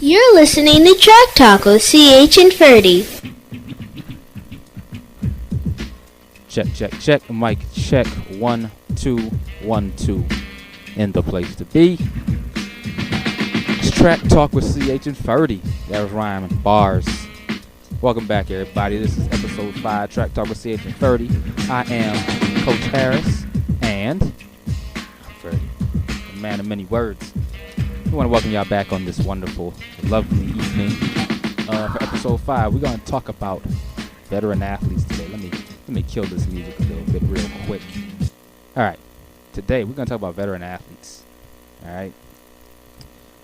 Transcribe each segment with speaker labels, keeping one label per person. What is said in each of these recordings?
Speaker 1: You're listening to Track Talk with CH and Ferdy.
Speaker 2: Check. Mic check. 1 2 1 2. In the place to be. It's Track Talk with CH and Ferdy. That was rhyming. Bars. Welcome back, everybody. This is episode 5, Track Talk with CH and Ferdy. I am Coach Harris, and I'm Ferdy, the man of many words. We want to welcome y'all back on this wonderful, lovely evening. For episode 5, we're going to talk about veteran athletes today. Let me kill this music a little bit real quick. All right, today we're going to talk about veteran athletes. All right,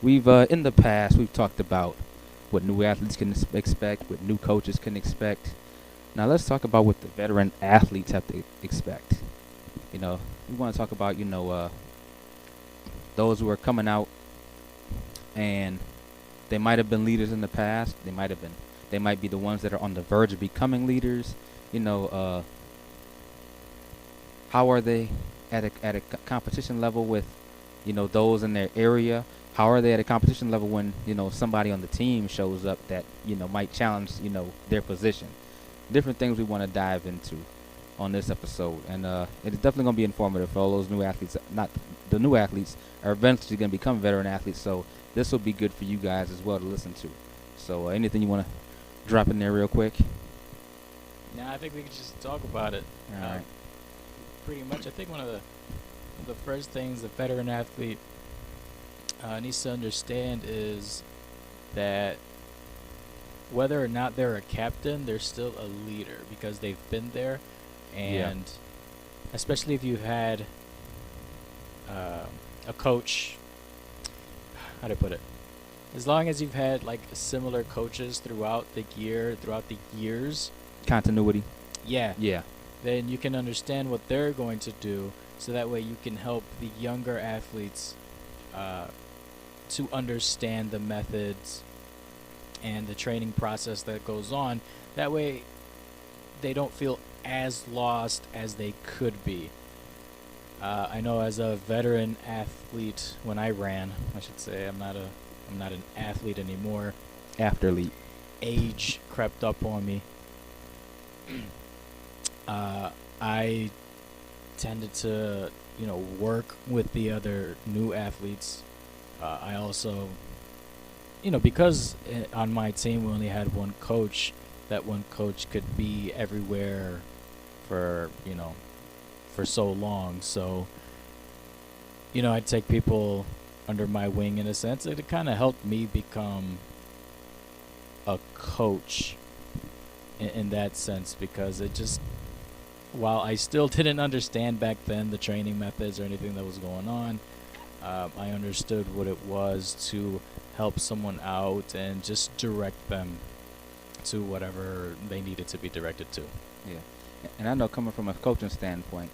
Speaker 2: we've in the past we've talked about what new athletes can expect, what new coaches can expect. Now let's talk about what the veteran athletes have to expect. You know, we want to talk about those who are coming out. And they might have been leaders in the past. They might be the ones that are on the verge of becoming leaders. How are they at a competition level with, those in their area? How are they at a competition level when, somebody on the team shows up that, might challenge, their position? Different things we want to dive into on this episode. And it's definitely going to be informative for all those new athletes. Not the new athletes are eventually going to become veteran athletes. So this will be good for you guys as well to listen to. So anything you want to drop in there real quick?
Speaker 3: No, I think we could just talk about it.
Speaker 2: All right.
Speaker 3: Pretty much, I think one of the first things the veteran athlete needs to understand is that whether or not they're a captain, they're still a leader because they've been there. And especially if you've had a coach, how to put it, as long as you've had like similar coaches throughout the years,
Speaker 2: Continuity.
Speaker 3: Yeah. Then you can understand what they're going to do, so that way you can help the younger athletes to understand the methods and the training process that goes on. That way they don't feel as lost as they could be. I know as a veteran athlete, when I ran, I should say, I'm not an athlete anymore.
Speaker 2: Afterlete.
Speaker 3: Age crept up on me. I tended to, work with the other new athletes. I also, because on my team we only had one coach, that one coach could be everywhere for so long. So, I'd take people under my wing in a sense. It kind of helped me become a coach in that sense, because it just, while I still didn't understand back then the training methods or anything that was going on, I understood what it was to help someone out and just direct them to whatever they needed to be directed to.
Speaker 2: Yeah. And I know, coming from a coaching standpoint,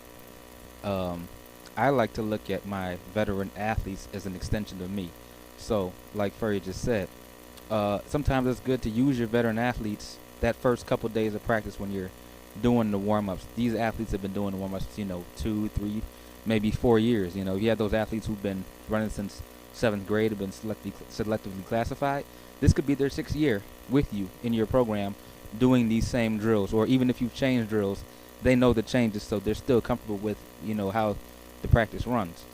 Speaker 2: I like to look at my veteran athletes as an extension of me. So, like Ferdy just said, sometimes it's good to use your veteran athletes that first couple days of practice when you're doing the warm-ups. These athletes have been doing the warm-ups, 2, 3, maybe 4 years. You have those athletes who've been running since 7th grade, have been selectively classified. This could be their 6th year with you in your program doing these same drills. Or even if you've changed drills, they know the changes, so they're still comfortable with, how the practice runs.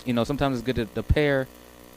Speaker 2: Sometimes it's good to pair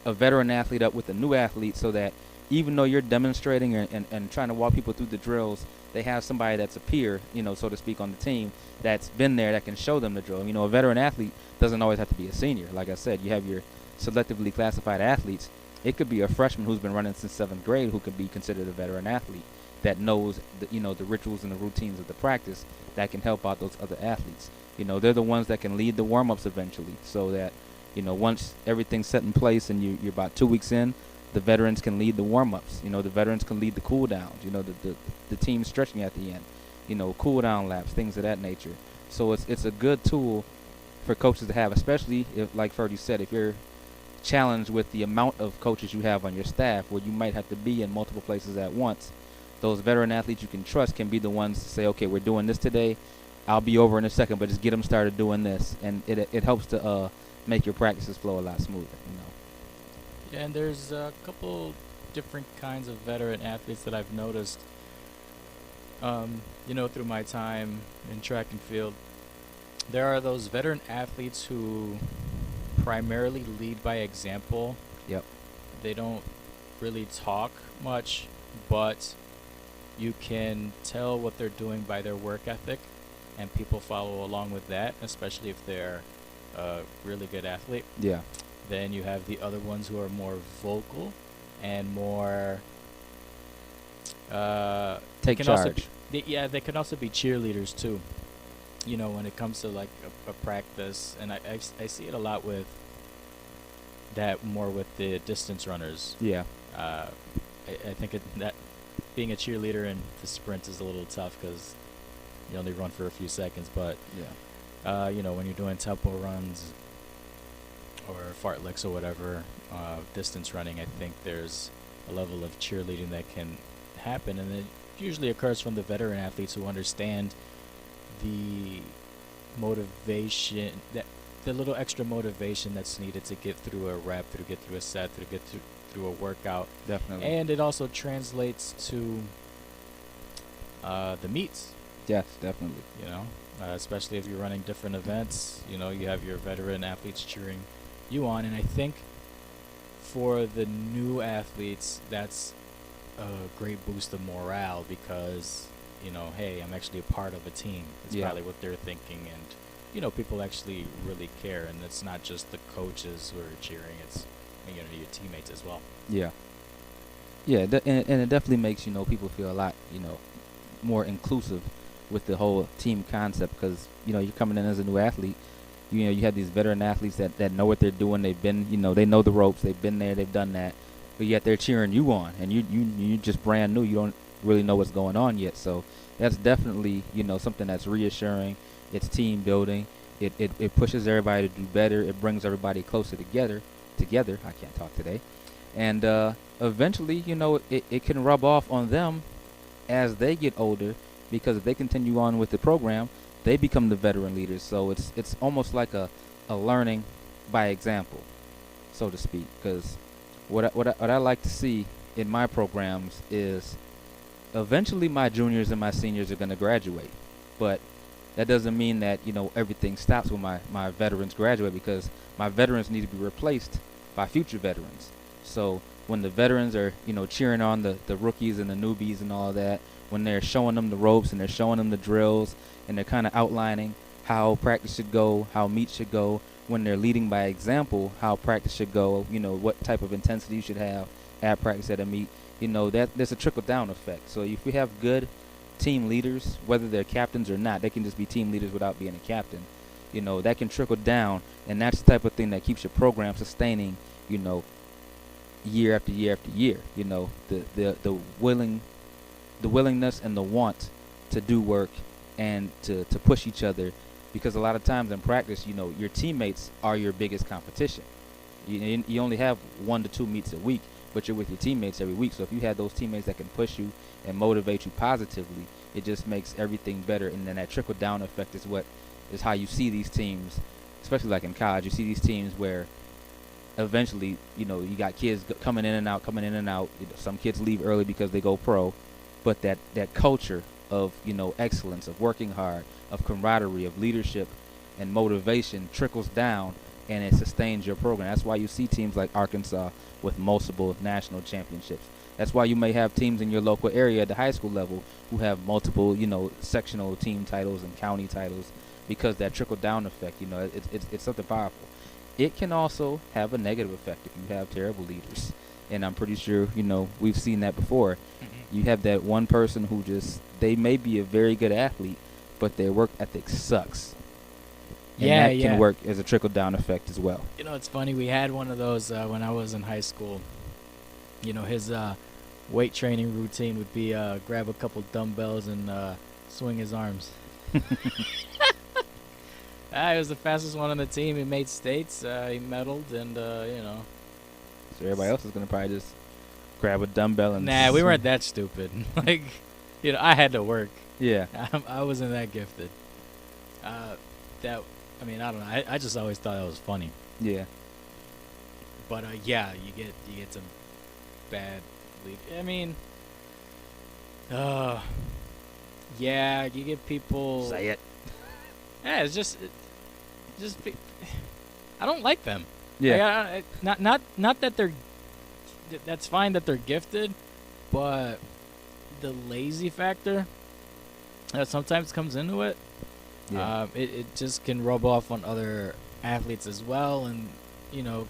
Speaker 2: a veteran athlete up with a new athlete, so that even though you're demonstrating and trying to walk people through the drills, they have somebody that's a peer, so to speak, on the team that's been there that can show them the drill. A veteran athlete doesn't always have to be a senior. Like I said, you have your selectively classified athletes. It could be a freshman who's been running since 7th grade who could be considered a veteran athlete that knows the rituals and the routines of the practice that can help out those other athletes. They're the ones that can lead the warm-ups eventually, so that, once everything's set in place and you're about 2 weeks in, the veterans can lead the warm-ups. The veterans can lead the cool-downs, the team stretching at the end, cool-down laps, things of that nature. So it's a good tool for coaches to have, especially if, like Ferdy said, if you're challenged with the amount of coaches you have on your staff, where you might have to be in multiple places at once. Those veteran athletes you can trust can be the ones to say, okay, we're doing this today. I'll be over in a second, but just get them started doing this. And it helps to make your practices flow a lot smoother,
Speaker 3: Yeah, and there's a couple different kinds of veteran athletes that I've noticed, through my time in track and field. There are those veteran athletes who primarily lead by example.
Speaker 2: Yep.
Speaker 3: They don't really talk much, but you can tell what they're doing by their work ethic, and people follow along with that, especially if they're a really good athlete.
Speaker 2: Yeah.
Speaker 3: Then you have the other ones who are more vocal and more
Speaker 2: Take charge.
Speaker 3: they can also be cheerleaders too. When it comes to like a practice, and I see it a lot with that, more with the distance runners.
Speaker 2: Yeah.
Speaker 3: I think that being a cheerleader in the sprint is a little tough because you only run for a few seconds. But
Speaker 2: yeah.
Speaker 3: when you're doing tempo runs or fartleks or whatever, distance running, I think there's a level of cheerleading that can happen, and it usually occurs from the veteran athletes who understand the motivation, that the little extra motivation that's needed to get through a rep, to get through a set, to get through a workout.
Speaker 2: Definitely.
Speaker 3: And it also translates to the meets.
Speaker 2: Yes, definitely.
Speaker 3: Especially if you're running different events, you have your veteran athletes cheering you on. And I think for the new athletes, that's a great boost of morale because, hey, I'm actually a part of a team. It's probably what they're thinking. And, people actually really care. And it's not just the coaches who are cheering. It's, your teammates as well.
Speaker 2: Yeah. Yeah, and it definitely makes, people feel a lot, more inclusive with the whole team concept because, you're coming in as a new athlete. You have these veteran athletes that know what they're doing. They've been, they know the ropes. They've been there. They've done that. But yet they're cheering you on. And you're just brand new. You don't really know what's going on yet. So that's definitely, something that's reassuring. It's team building. It pushes everybody to do better. It brings everybody closer together. I can't talk today. And eventually, it can rub off on them as they get older because if they continue on with the program, they become the veteran leaders. So it's almost like a learning by example, so to speak. Because what I like to see in my programs is eventually my juniors and my seniors are going to graduate. But that doesn't mean that, everything stops when my veterans graduate because my veterans need to be replaced by future veterans. So when the veterans are, cheering on the rookies and the newbies and all that, when they're showing them the ropes and they're showing them the drills and they're kind of outlining how practice should go, how meet should go, when they're leading by example, how practice should go, what type of intensity you should have at practice at a meet, that there's a trickle-down effect. So if we have good team leaders, whether they're captains or not, they can just be team leaders without being a captain. That can trickle down, and that's the type of thing that keeps your program sustaining, year after year after year. The willingness and the want to do work and to push each other, because a lot of times in practice, your teammates are your biggest competition. You only have 1 to 2 meets a week, but you're with your teammates every week. So if you have those teammates that can push you and motivate you positively, it just makes everything better. And then that trickle down effect is how you see these teams, especially like in college. You see these teams where eventually, you got kids coming in and out. Some kids leave early because they go pro, but that culture of, excellence, of working hard, of camaraderie, of leadership and motivation trickles down, and it sustains your program. That's why you see teams like Arkansas with multiple national championships. That's why you may have teams in your local area at the high school level who have multiple, sectional team titles and county titles, because that trickle-down effect, it's something powerful. It can also have a negative effect if you have terrible leaders. And I'm pretty sure, we've seen that before. You have that one person who they may be a very good athlete, but their work ethic sucks. And that can work as a trickle-down effect as well.
Speaker 3: It's funny. We had one of those when I was in high school. His weight training routine would be grab a couple dumbbells and swing his arms. He was the fastest one on the team. He made states. He medaled, and
Speaker 2: So everybody else is gonna probably just grab a dumbbell and.
Speaker 3: Nah, we weren't that stupid. I had to work.
Speaker 2: Yeah.
Speaker 3: I wasn't that gifted. I don't know. I just always thought that was funny.
Speaker 2: Yeah.
Speaker 3: But you get some bad athlete. I mean, yeah, you get people.
Speaker 2: Say it.
Speaker 3: Yeah, it's just I don't like them.
Speaker 2: Yeah.
Speaker 3: Like, not that they're. That's fine that they're gifted, but the lazy factor that sometimes comes into it,
Speaker 2: Yeah.
Speaker 3: it just can rub off on other athletes as well, and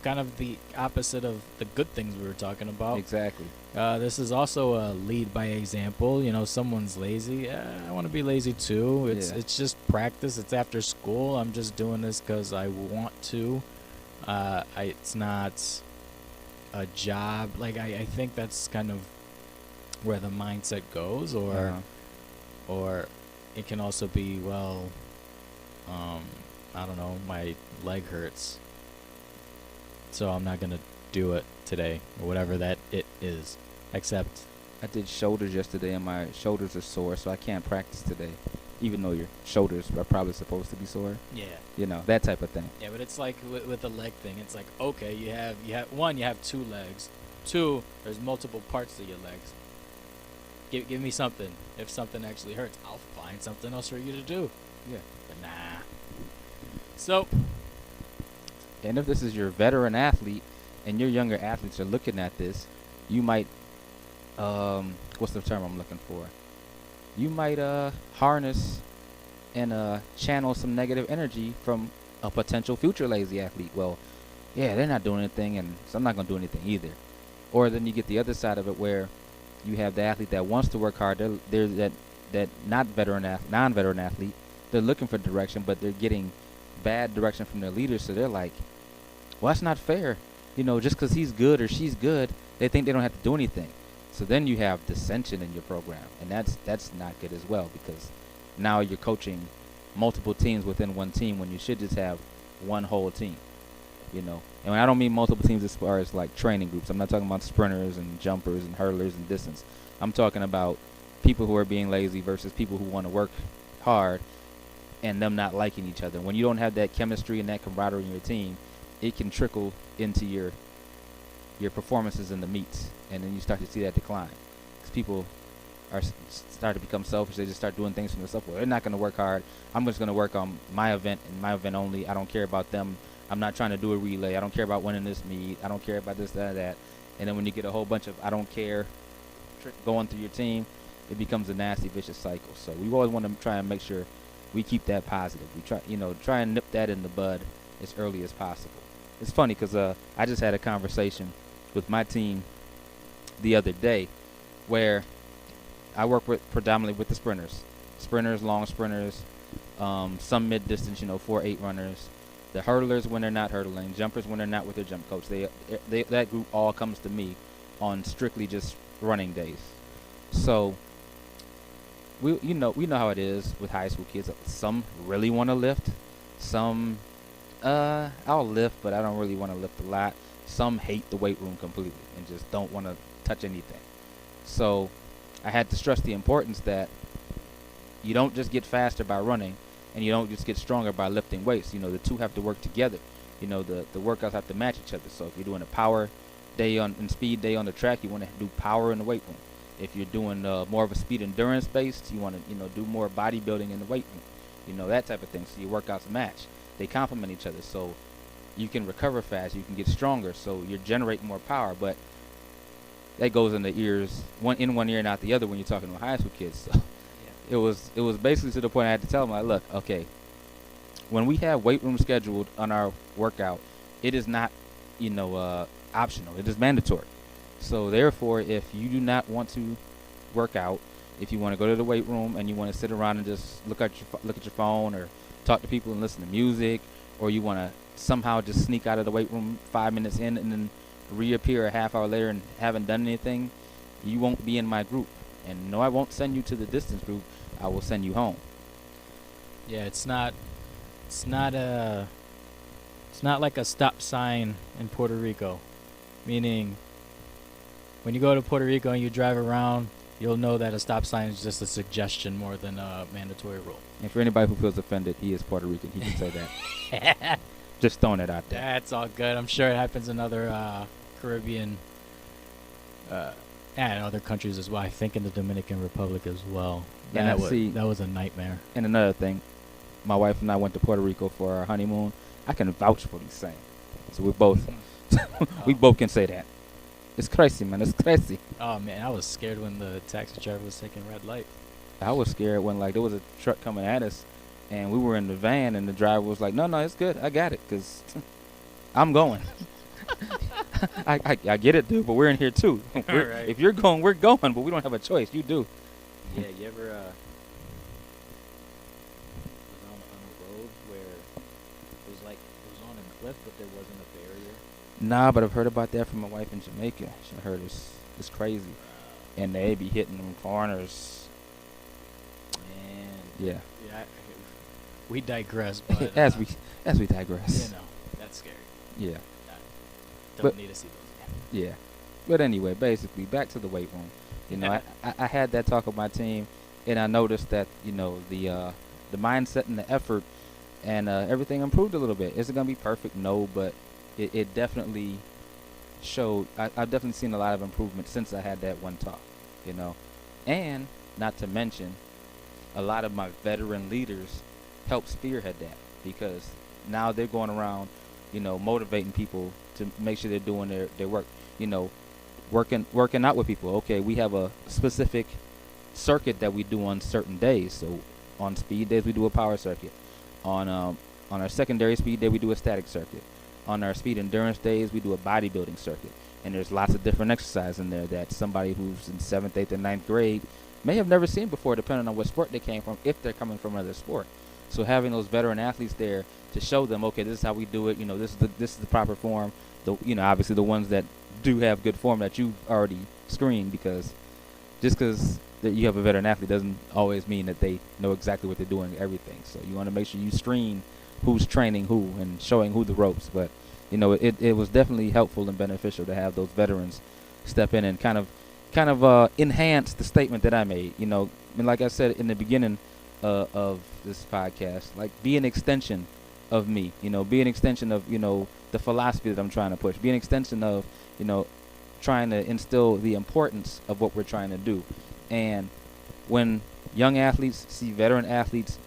Speaker 3: kind of the opposite of the good things we were talking about.
Speaker 2: Exactly.
Speaker 3: This is also a lead by example. Someone's lazy. I want to be lazy too. It's just practice. It's after school. I'm just doing this because I want to. It's not a job. Like I think that's kind of where the mindset goes, or it can also be, well, I don't know, my leg hurts, so I'm not gonna do it today, or whatever that it is. Except
Speaker 2: I did shoulders yesterday, and my shoulders are sore, so I can't practice today, even though your shoulders are probably supposed to be sore.
Speaker 3: yeah,
Speaker 2: That type of thing.
Speaker 3: yeah, but it's like with the leg thing. It's like, okay, you have one, you have two legs, two, there's multiple parts to your legs. Give me something. If something actually hurts, I'll find something else for you to do.
Speaker 2: Yeah.
Speaker 3: But nah. So,
Speaker 2: And if this is your veteran athlete, and your younger athletes are looking at this, you might, what's the term I'm looking for? You might harness and channel some negative energy from a potential future lazy athlete. Well, yeah, they're not doing anything, and so I'm not going to do anything either. Or then you get the other side of it, where you have the athlete that wants to work hard. They're that non-veteran athlete. They're looking for direction, but they're getting bad direction from their leaders. So they're like, well, that's not fair. Just because he's good or she's good, they think they don't have to do anything. So then you have dissension in your program, and that's not good as well, because now you're coaching multiple teams within one team when you should just have one whole team. And I don't mean multiple teams as far as like training groups. I'm not talking about sprinters and jumpers and hurlers and distance. I'm talking about people who are being lazy versus people who want to work hard, and them not liking each other. When you don't have that chemistry and that camaraderie in your team, it can trickle into your performances in the meets, and then you start to see that decline, because people are start to become selfish. They just start doing things for themselves. Well, they're not going to work hard. I'm just going to work on my event and my event only. I don't care about them. I'm not trying to do a relay. I don't care about winning this meet. I don't care about this, that. And then when you get a whole bunch of I don't care going through your team, it becomes a nasty, vicious cycle. So we always want to try and make sure we keep that positive. We try and nip that in the bud as early as possible. It's funny because I just had a conversation with my team the other day, where I work predominantly with the sprinters, long sprinters, some mid distance, 4-8 runners. The hurdlers when they're not hurdling, jumpers when they're not with their jump coach. They that group all comes to me on strictly just running days. So we know how it is with high school kids. Some really want to lift. Some I'll lift, but I don't really want to lift a lot. Some hate the weight room completely and just don't want to touch anything. So I had to stress the importance that you don't just get faster by running, and you don't just get stronger by lifting weights. The two have to work together. The workouts have to match each other. So if you're doing a power day and speed day on the track, you want to do power in the weight room. If you're doing more of a speed endurance based, you want to do more bodybuilding in the weight room. That type of thing. So your workouts match. They complement each other. So you can recover fast. You can get stronger. So you're generating more power. But that goes in the ears, one ear and out the other when you're talking to high school kids. So it was basically to the point I had to tell them, like, look, okay, when we have weight room scheduled on our workout, it is not, optional. It is mandatory. So therefore, if you do not want to work out, if you want to go to the weight room and you want to sit around and just look at your phone or talk to people and listen to music, or you want to somehow just sneak out of the weight room 5 minutes in and then reappear a half hour later and haven't done anything, you won't be in my group. And no, I won't send you to the distance group. I will send you home.
Speaker 3: Yeah, it's not like a stop sign in Puerto Rico. Meaning, when you go to Puerto Rico and you drive around, you'll know that a stop sign is just a suggestion more than a mandatory rule.
Speaker 2: And for anybody who feels offended, he is Puerto Rican. He can say that. Just throwing it out there.
Speaker 3: That's all good. I'm sure it happens in other Caribbean And other countries as well. I think in the Dominican Republic as well.
Speaker 2: And
Speaker 3: That was a nightmare.
Speaker 2: And another thing, my wife and I went to Puerto Rico for our honeymoon. I can vouch for these saying. So we both we both can say that. It's crazy, man. It's crazy.
Speaker 3: Oh man, I was scared when the taxi driver was taking red light.
Speaker 2: I was scared when there was a truck coming at us, and we were in the van, and the driver was like, "No, it's good. I got it, 'cause I'm going." I get it, dude, but we're in here too.
Speaker 3: Right.
Speaker 2: If you're going, we're going, but we don't have a choice. You do.
Speaker 3: Yeah, you ever was on a road where it was on a cliff, but there wasn't a barrier?
Speaker 2: Nah, but I've heard about that from my wife in Jamaica. She heard it's crazy, and they be hitting them corners.
Speaker 3: Man.
Speaker 2: Yeah.
Speaker 3: Yeah. We digress, but
Speaker 2: as we digress.
Speaker 3: You know, that's scary.
Speaker 2: Yeah.
Speaker 3: Don't need to see those.
Speaker 2: Yeah. But anyway, basically, back to the weight room. You know, I had that talk with my team, and I noticed that, you know, the mindset and the effort and everything improved a little bit. Is it going to be perfect? No, but it definitely showed. I've definitely seen a lot of improvement since I had that one talk, you know. And not to mention, a lot of my veteran leaders helped spearhead that, because now they're going around, you know, motivating people to make sure they're doing their work, you know, working out with people. Okay, we have a specific circuit that we do on certain days. So on speed days we do a power circuit. On our secondary speed day we do a static circuit. On our speed endurance days we do a bodybuilding circuit. And there's lots of different exercises in there that somebody who's in 7th, 8th, and 9th grade may have never seen before, depending on what sport they came from, if they're coming from another sport. So having those veteran athletes there to show them, okay, this is how we do it. You know, this is the proper form. You know, obviously the ones that do have good form that you've already screened, because just because you have a veteran athlete doesn't always mean that they know exactly what they're doing, everything. So you want to make sure you screen who's training who and showing who the ropes. But, you know, it was definitely helpful and beneficial to have those veterans step in and kind of enhance the statement that I made. You know, and like I said in the beginning of this podcast, like, be an extension of me, you know, be an extension of, you know, the philosophy that I'm trying to push, be an extension of, you know, trying to instill the importance of what we're trying to do. And when young athletes see veteran athletes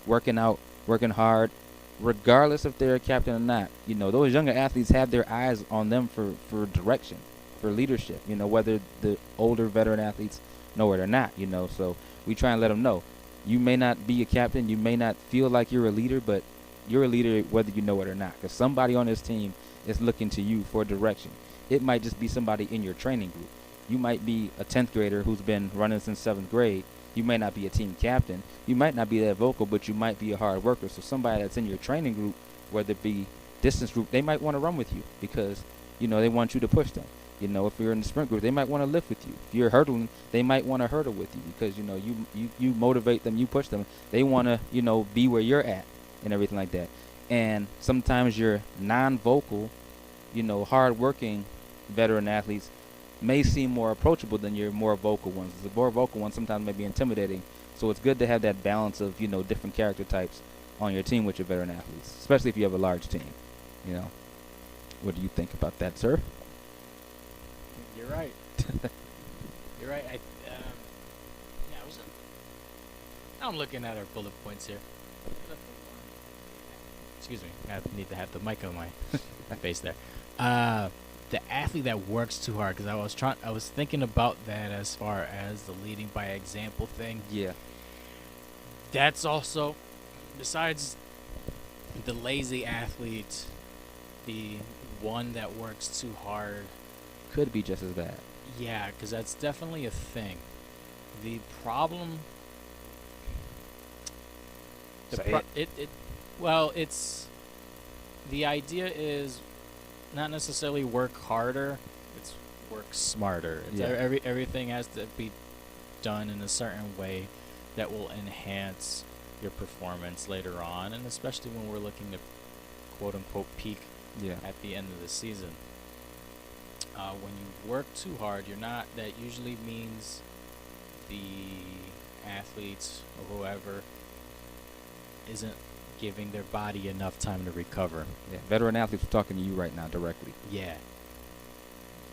Speaker 2: working out, working hard, regardless if they're a captain or not, you know, those younger athletes have their eyes on them for direction, for leadership, you know, whether the older veteran athletes know it or not, you know. So we try and let them know, you may not be a captain, you may not feel like you're a leader, but you're a leader whether you know it or not, because somebody on this team is looking to you for direction. It might just be somebody in your training group. You might be a 10th grader who's been running since 7th grade. You may not be a team captain. You might not be that vocal, but you might be a hard worker. So somebody that's in your training group, whether it be distance group, they might want to run with you because, you know, they want you to push them. You know, if you're in the sprint group, they might want to lift with you. If you're hurdling, they might want to hurdle with you because, you know, you motivate them, you push them. They want to, you know, be where you're at and everything like that. And sometimes your non-vocal, you know, hard-working veteran athletes may seem more approachable than your more vocal ones. The more vocal ones sometimes may be intimidating. So it's good to have that balance of, you know, different character types on your team with your veteran athletes, especially if you have a large team. You know, what do you think about that, sir?
Speaker 3: You're right. You're right. I'm looking at our bullet points here. Excuse me. I need to have the mic on my face there. The athlete that works too hard, because I was thinking about that as far as the leading by example thing.
Speaker 2: Yeah.
Speaker 3: That's also, besides the lazy athlete, the one that works too hard
Speaker 2: Could be just as bad.
Speaker 3: Yeah, because that's definitely a thing. The problem. It's the idea is not necessarily work harder, it's work smarter. It's everything has to be done in a certain way that will enhance your performance later on, and especially when we're looking to quote unquote peak at the end of the season. When you work too hard, that usually means the athletes or whoever isn't giving their body enough time to recover.
Speaker 2: Yeah, veteran athletes are talking to you right now directly.
Speaker 3: Yeah.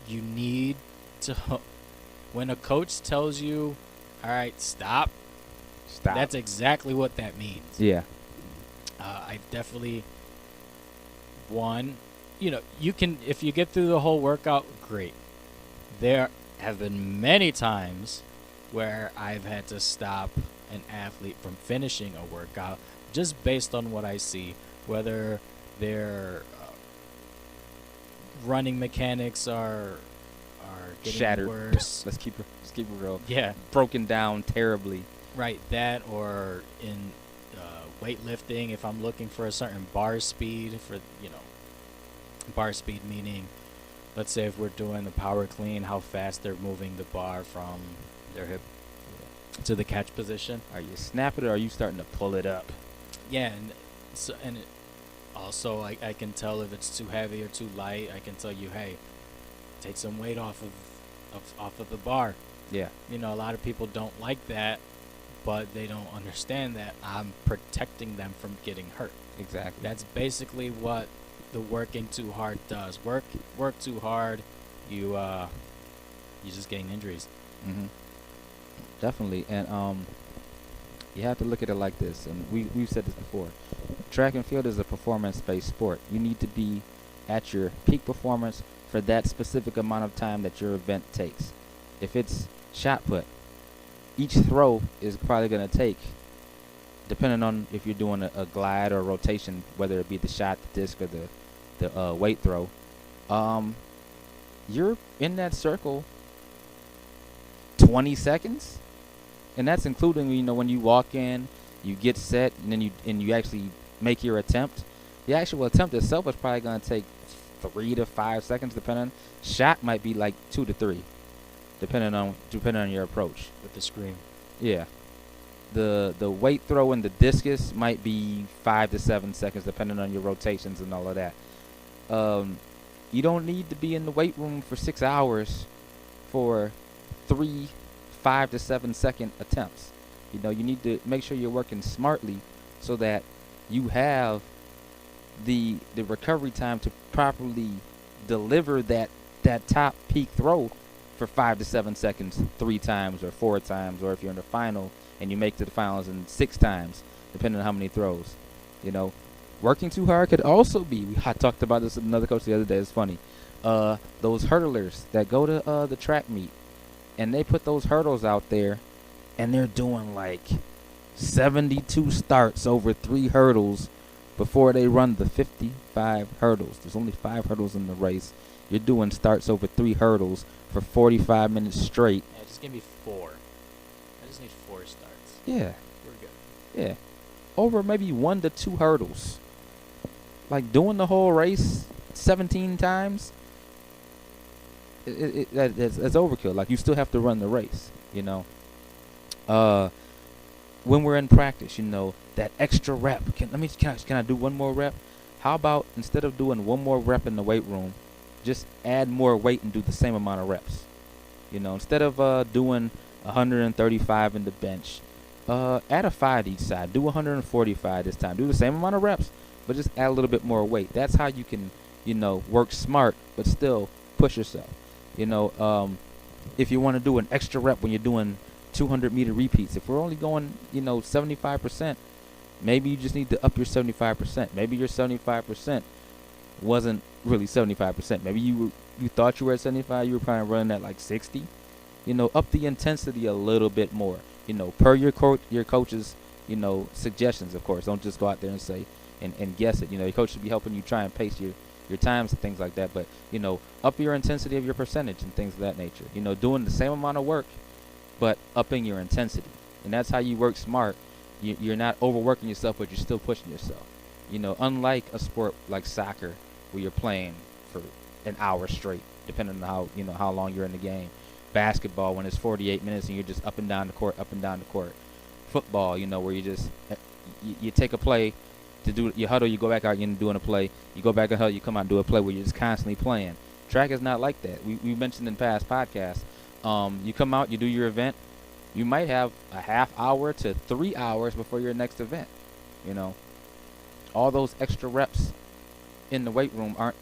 Speaker 3: You need to When a coach tells you, all right, stop,
Speaker 2: Stop.
Speaker 3: that's exactly what that means.
Speaker 2: Yeah.
Speaker 3: I've definitely, one, you can, if you get through the whole workout, great. There have been many times where I've had to stop an athlete from finishing a workout just based on what I see, whether their running mechanics are getting
Speaker 2: Shattered.
Speaker 3: worse.
Speaker 2: Let's keep it real.
Speaker 3: Yeah,
Speaker 2: Broken down terribly.
Speaker 3: right. That, or in weightlifting, if I'm looking for a certain bar speed for bar speed meaning, let's say if we're doing the power clean, how fast they're moving the bar from their hip to the catch position.
Speaker 2: Are you snapping it or are you starting to pull it up?
Speaker 3: Yeah, and also I can tell if it's too heavy or too light. I can tell you, hey, take some weight off of the bar.
Speaker 2: Yeah.
Speaker 3: A lot of people don't like that, but they don't understand that I'm protecting them from getting hurt.
Speaker 2: Exactly.
Speaker 3: That's basically what the working too hard does. Work too hard, you just gain injuries.
Speaker 2: Mm-hmm. Definitely. And you have to look at it like this, and we've said this before. Track and field is a performance-based sport. You need to be at your peak performance for that specific amount of time that your event takes. If it's shot put, each throw is probably going to take, depending on if you're doing a glide or rotation, whether it be the shot, the disc, or the weight throw, you're in that circle 20 seconds. And that's including, when you walk in, you get set, and then you actually make your attempt. The actual attempt itself is probably going to take 3 to 5 seconds, depending. Shot might be like 2 to 3, depending on your approach.
Speaker 3: With the scream.
Speaker 2: Yeah. The weight throw and the discus might be 5 to 7 seconds, depending on your rotations and all of that. You don't need to be in the weight room for 6 hours for 5 to 7 second attempts. You need to make sure you're working smartly so that you have the recovery time to properly deliver that top peak throw for 5 to 7 seconds 3 times or 4 times, or if you're in the final and you make to the finals in 6 times, depending on how many throws. Working too hard could also be, I talked about this with another coach the other day, it's funny, those hurdlers that go to the track meet, and they put those hurdles out there, and they're doing like 72 starts over 3 hurdles before they run the 55 hurdles. There's only 5 hurdles in the race. You're doing starts over 3 hurdles for 45 minutes straight.
Speaker 3: Yeah, just give me 4. I just need 4 starts.
Speaker 2: Yeah.
Speaker 3: We're good.
Speaker 2: Yeah. Over maybe 1 to 2 hurdles. Like doing the whole race 17 times, that's overkill. Like, you still have to run the race, when we're in practice, that extra rep. Can I do one more rep? How about instead of doing one more rep in the weight room, just add more weight and do the same amount of reps? Instead of doing 135 in the bench, add a 5 each side. Do 145 this time. Do the same amount of reps, but just add a little bit more weight. That's how you can, work smart but still push yourself. If you want to do an extra rep when you're doing 200-meter repeats, if we're only going, 75%, maybe you just need to up your 75%. Maybe your 75% wasn't really 75%. Maybe you thought you were at 75, you were probably running at like 60. Up the intensity a little bit more. Per your coach's, suggestions, of course. Don't just go out there and say and guess it. Your coach should be helping you try and pace your times and things like that. But, up your intensity of your percentage and things of that nature. Doing the same amount of work, but upping your intensity. And that's how you work smart. You're not overworking yourself, but you're still pushing yourself. Unlike a sport like soccer, where you're playing for an hour straight, depending on how long you're in the game. Basketball, when it's 48 minutes and you're just up and down the court. Football, where you just you take a play to do, you huddle, you go back out, you're doing a play, you go back and huddle, you come out and do a play, where you're just constantly playing. Track is not like that. We mentioned in past podcasts. You come out, you do your event. You might have a half hour to 3 hours before your next event. All those extra reps in the weight room aren't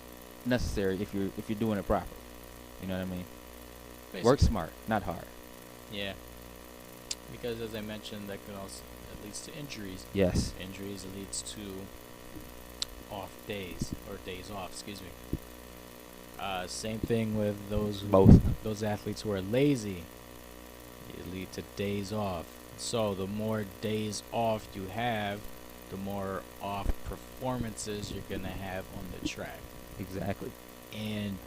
Speaker 2: necessary if you're doing it properly. You know what I mean? Work
Speaker 3: Basically.
Speaker 2: smart, not hard.
Speaker 3: Yeah. Because as I mentioned, that could also that leads to injuries.
Speaker 2: Yes.
Speaker 3: Injuries leads to off days or days off. Excuse me. Same thing with
Speaker 2: Both.
Speaker 3: those athletes who are lazy. It lead to days off. So the more days off you have, the more off performances you're gonna have on the track.
Speaker 2: Exactly.
Speaker 3: And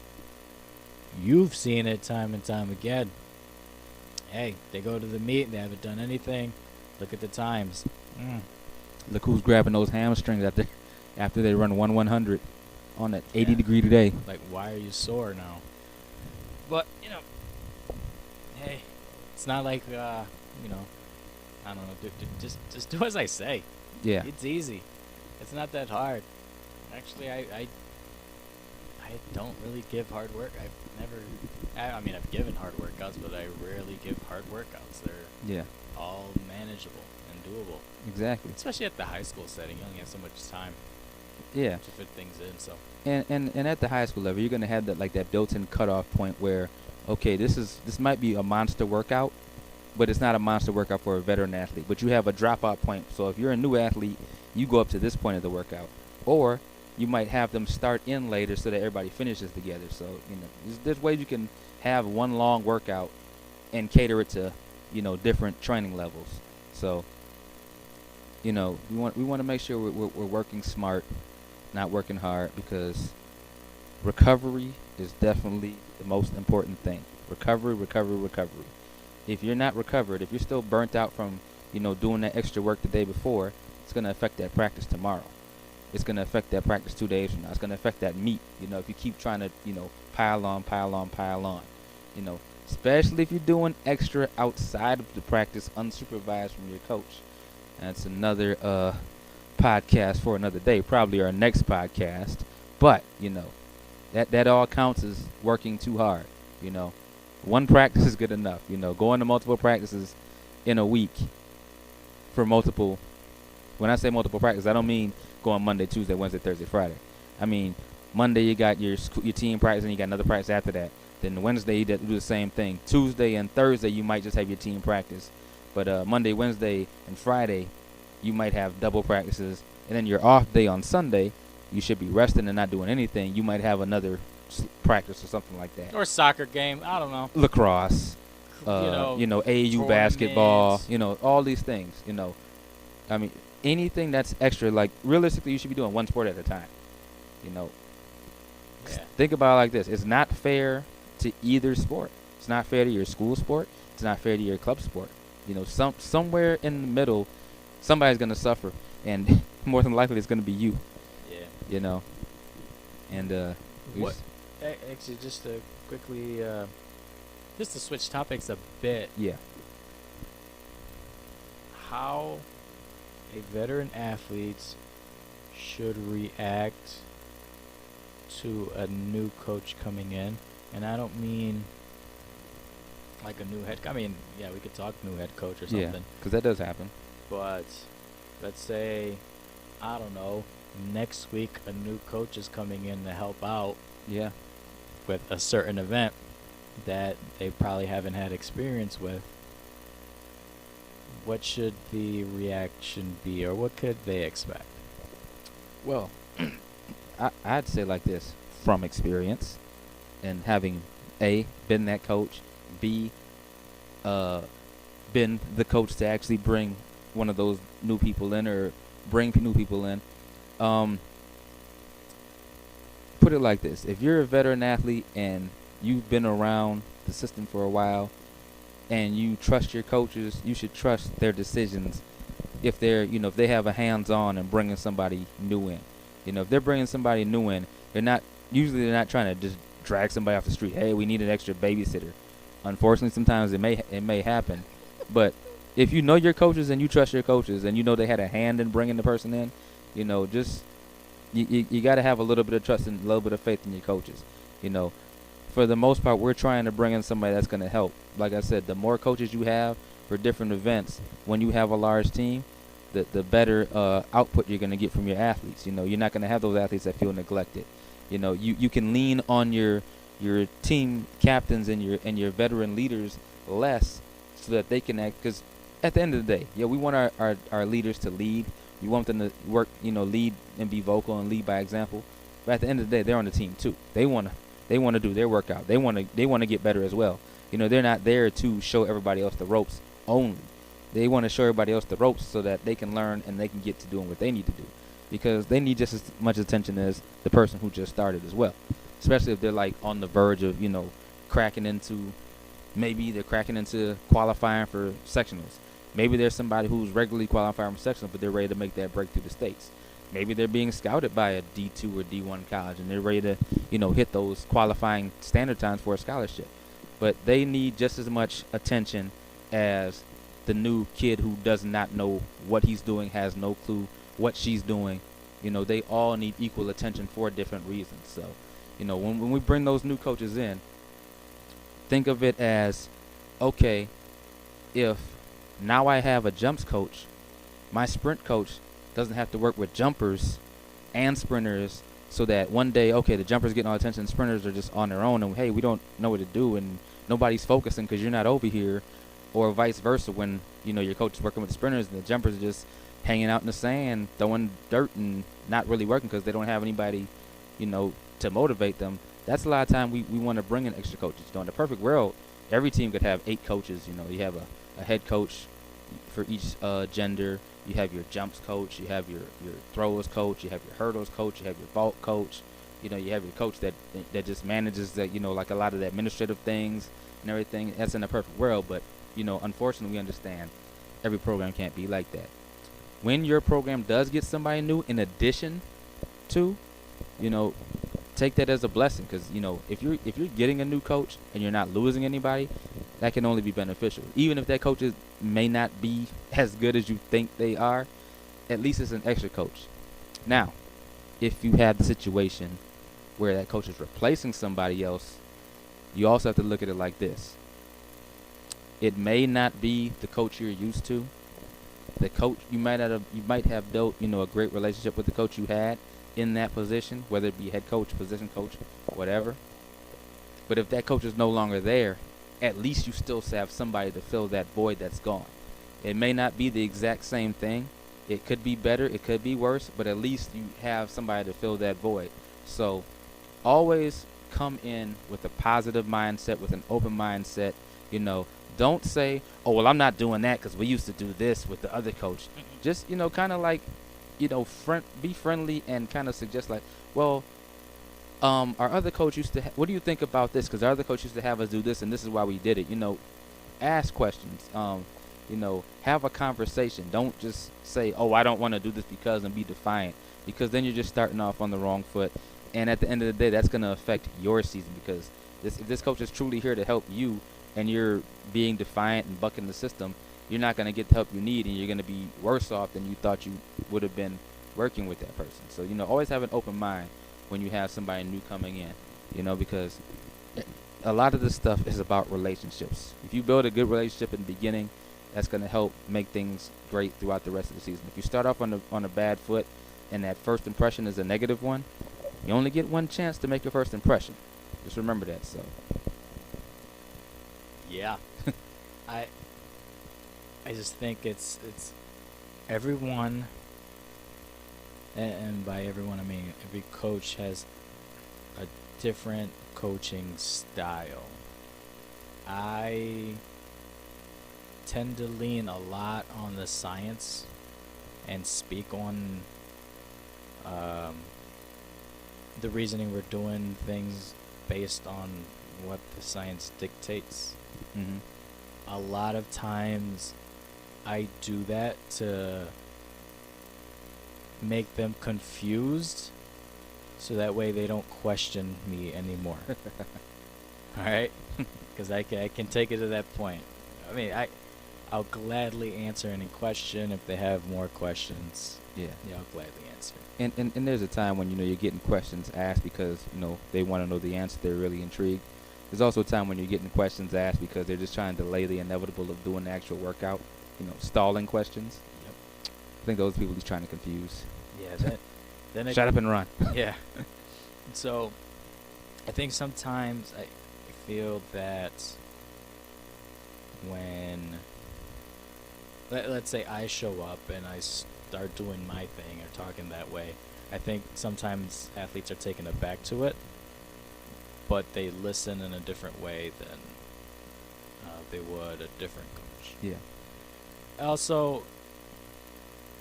Speaker 3: you've seen it time and time again. Hey, they go to the meet and they haven't done anything. Look at the times.
Speaker 2: Look who's grabbing those hamstrings after they run 100 on that 80
Speaker 3: Yeah.
Speaker 2: degree today.
Speaker 3: Like, why are you sore now? But, hey, it's not like, I don't know, just do as I say.
Speaker 2: Yeah.
Speaker 3: It's easy. It's not that hard. Actually, I don't really give hard work. I mean, I've given hard workouts, but I rarely give hard workouts. They're
Speaker 2: Yeah.
Speaker 3: all manageable and doable.
Speaker 2: Exactly.
Speaker 3: Especially at the high school setting. You only have so much time
Speaker 2: Yeah.
Speaker 3: to fit things in, so.
Speaker 2: And at the high school level, you're gonna have that built-in cutoff point where, okay, this might be a monster workout, but it's not a monster workout for a veteran athlete. But you have a dropout point. So if you're a new athlete, you go up to this point of the workout, or you might have them start in later so that everybody finishes together. So there's ways you can have one long workout and cater it to different training levels. So we want to make sure we're working smart, not working hard, because recovery is definitely the most important thing. Recovery. If you're not recovered, if you're still burnt out from doing that extra work the day before, it's going to affect that practice tomorrow. It's going to affect that practice 2 days from now. It's going to affect that meet. If you keep trying to pile on, especially if you're doing extra outside of the practice, unsupervised from your coach. That's another podcast for another day, probably our next podcast. But that all counts as working too hard. One practice is good enough. Going to multiple practices in a week for multiple. When I say multiple practices, I don't mean going Monday, Tuesday, Wednesday, Thursday, Friday. I mean Monday you got your team practice and you got another practice after that. Then Wednesday you do the same thing. Tuesday and Thursday you might just have your team practice. But Monday, Wednesday, and Friday you might have double practices. And then your off day on Sunday, you should be resting and not doing anything. You might have another practice or something like that.
Speaker 3: Or soccer game, I don't know.
Speaker 2: Lacrosse, AAU basketball, all these things, I mean, anything that's extra, like, realistically, you should be doing one sport at a time,
Speaker 3: Yeah.
Speaker 2: Think about it like this. It's not fair to either sport. It's not fair to your school sport. It's not fair to your club sport. Somewhere in the middle, somebody's going to suffer, and more than likely it's going to be you.
Speaker 3: Yeah.
Speaker 2: And
Speaker 3: What? Actually, just to quickly, just to switch topics a bit.
Speaker 2: Yeah.
Speaker 3: How a veteran athlete should react to a new coach coming in, and I don't mean like a new head. I mean, yeah, we could talk new head coach or something.
Speaker 2: Yeah, because that does happen.
Speaker 3: But let's say, I don't know, next week a new coach is coming in to help out
Speaker 2: Yeah.
Speaker 3: with a certain event that they probably haven't had experience with. What should the reaction be, or what could they expect?
Speaker 2: Well, I'd say like this, from experience and having A, been that coach, B, been the coach to actually bring one of those new people in or bring new people in. Put it like this. If you're a veteran athlete and you've been around the system for a while and you trust your coaches, you should trust their decisions if they're, if they have a hands-on and bringing somebody new in. If they're bringing somebody new in, they're not trying to just drag somebody off the street. Hey, we need an extra babysitter. Unfortunately, sometimes it may happen. But if you know your coaches and you trust your coaches and they had a hand in bringing the person in, just you got to have a little bit of trust and a little bit of faith in your coaches. For the most part, we're trying to bring in somebody that's going to help. Like I said, the more coaches you have for different events, when you have a large team, the better output you're going to get from your athletes. You're not going to have those athletes that feel neglected. You can lean on your your team captains and your veteran leaders less, so that they can act. Because at the end of the day, yeah, we want our leaders to lead. We want them to work, lead and be vocal and lead by example. But at the end of the day, they're on the team too. They wanna do their workout. They wanna get better as well. They're not there to show everybody else the ropes only. They want to show everybody else the ropes so that they can learn and they can get to doing what they need to do, because they need just as much attention as the person who just started as well. Especially if they're like on the verge of cracking into, maybe they're cracking into qualifying for sectionals. Maybe there's somebody who's regularly qualifying for sectionals, but they're ready to make that break through the states. Maybe they're being scouted by a D2 or D1 college, and they're ready to, hit those qualifying standard times for a scholarship. But they need just as much attention as the new kid who does not know what he's doing, has no clue what she's doing. They all need equal attention for different reasons. So, when we bring those new coaches in, think of it as, okay, if now I have a jumps coach, my sprint coach doesn't have to work with jumpers and sprinters, so that one day, okay, the jumpers getting all attention, sprinters are just on their own, and hey, we don't know what to do, and nobody's focusing because you're not over here, or vice versa. When your coach is working with the sprinters and the jumpers are just hanging out in the sand, throwing dirt and not really working because they don't have anybody, to motivate them. That's a lot of time we want to bring in extra coaches. In the perfect world, every team could have 8 coaches. You have a head coach for each gender. You have your jumps coach, you have your throws coach, you have your hurdles coach, you have your vault coach. You have your coach that just manages that, like a lot of the administrative things and everything. That's in the perfect world, but unfortunately, we understand every program can't be like that. When your program does get somebody new in addition to, take that as a blessing, because if you're getting a new coach and you're not losing anybody, that can only be beneficial. Even if that coach may not be as good as you think they are, at least it's an extra coach. Now, if you have the situation where that coach is replacing somebody else, you also have to look at it like this. It may not be the coach you're used to. The coach you might have built, a great relationship with the coach you had in that position, whether it be head coach, position coach, whatever. But if that coach is no longer there, at least you still have somebody to fill that void that's gone. It may not be the exact same thing. It could be better, it could be worse, but at least you have somebody to fill that void. So always come in with a positive mindset, with an open mindset. Don't say, oh, well, I'm not doing that because we used to do this with the other coach. Just, kind of like, be friendly and kind of suggest like, well, our other coach used to, what do you think about this? Because our other coach used to have us do this, and this is why we did it. Ask questions. Have a conversation. Don't just say, oh, I don't want to do this because, and be defiant, because then you're just starting off on the wrong foot. And at the end of the day, that's going to affect your season, because if this coach is truly here to help you and you're being defiant and bucking the system, you're not going to get the help you need, and you're going to be worse off than you thought you would have been working with that person. So, always have an open mind when you have somebody new coming in, because a lot of this stuff is about relationships. If you build a good relationship in the beginning, that's going to help make things great throughout the rest of the season. If you start off on a bad foot and that first impression is a negative one, you only get one chance to make your first impression. Just remember that. So,
Speaker 3: yeah, I just think it's everyone, and by everyone I mean every coach has a different coaching style. I tend to lean a lot on the science and speak on the reasoning we're doing things based on what the science dictates.
Speaker 2: mm-hmm.
Speaker 3: A lot of times I do that to make them confused so that way they don't question me anymore. All right? Because I can take it to that point. I mean, I'll gladly answer any question if they have more questions.
Speaker 2: Yeah,
Speaker 3: I'll gladly answer.
Speaker 2: And there's a time when you're getting questions asked because they want to know the answer. They're really intrigued. There's also a time when you're getting questions asked because they're just trying to delay the inevitable of doing the actual workout. Stalling questions.
Speaker 3: Yep.
Speaker 2: I think those people he's trying to confuse.
Speaker 3: Yeah. Then
Speaker 2: Shut up and run.
Speaker 3: Yeah. So I think sometimes I feel that when let's say I show up and I start doing my thing or talking that way, I think sometimes athletes are taken aback to it, but they listen in a different way than they would a different coach.
Speaker 2: Yeah.
Speaker 3: Also,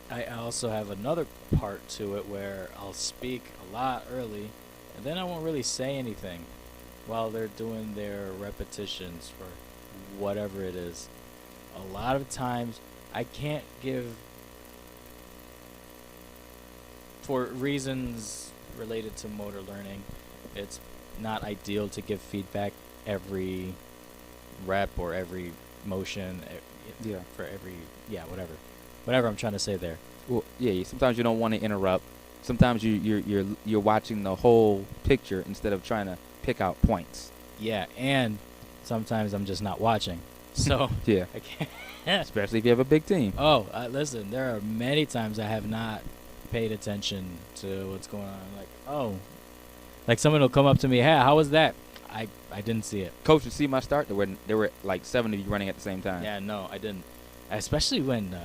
Speaker 3: I also have another part to it where I'll speak a lot early, and then I won't really say anything while they're doing their repetitions for whatever it is. A lot of times, I can't give, for reasons related to motor learning, it's not ideal to give feedback every rep or every motion.
Speaker 2: Yeah.
Speaker 3: For every, whatever I'm trying to say there.
Speaker 2: Well, yeah. Sometimes you don't want to interrupt. Sometimes you're watching the whole picture instead of trying to pick out points.
Speaker 3: Yeah, and sometimes I'm just not watching. So
Speaker 2: Yeah.
Speaker 3: I can't.
Speaker 2: Especially if you have a big team.
Speaker 3: Oh, listen, there are many times I have not paid attention to what's going on. Like someone will come up to me, "Hey, how was that?" I didn't see it.
Speaker 2: Coach, you see my start? There were like 7 of you running at the same time.
Speaker 3: Yeah, no, I didn't. Especially when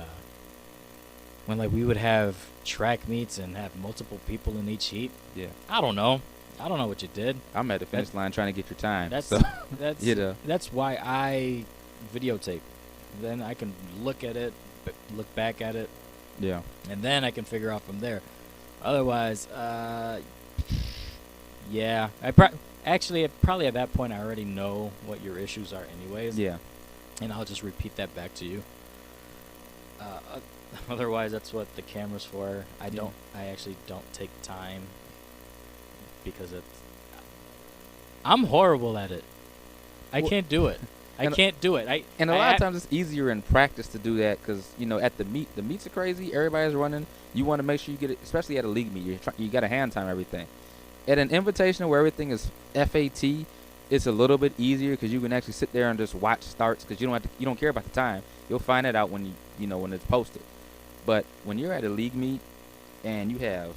Speaker 3: like we would have track meets and have multiple people in each heat.
Speaker 2: Yeah.
Speaker 3: I don't know what you did.
Speaker 2: I'm at the finish line trying to get your time.
Speaker 3: That's
Speaker 2: so,
Speaker 3: that's
Speaker 2: you know.
Speaker 3: that's why I videotape. Then I can look at it, look back at it,
Speaker 2: Yeah.
Speaker 3: and then I can figure out from there. Otherwise, yeah, actually probably at that point I already know what your issues are anyways.
Speaker 2: Yeah.
Speaker 3: And I'll just repeat that back to you. Otherwise, that's what the camera's for. I actually don't take time because I'm horrible at it. I can't do it. I can't do it.
Speaker 2: And a lot of times it's easier in practice to do that because, at the meets are crazy. Everybody's running. You want to make sure you get it, especially at a league meet. You got to hand time everything. At an invitational where everything is FAT, it's a little bit easier because you can actually sit there and just watch starts because you don't care about the time. You'll find it out when when it's posted. But when you're at a league meet and you have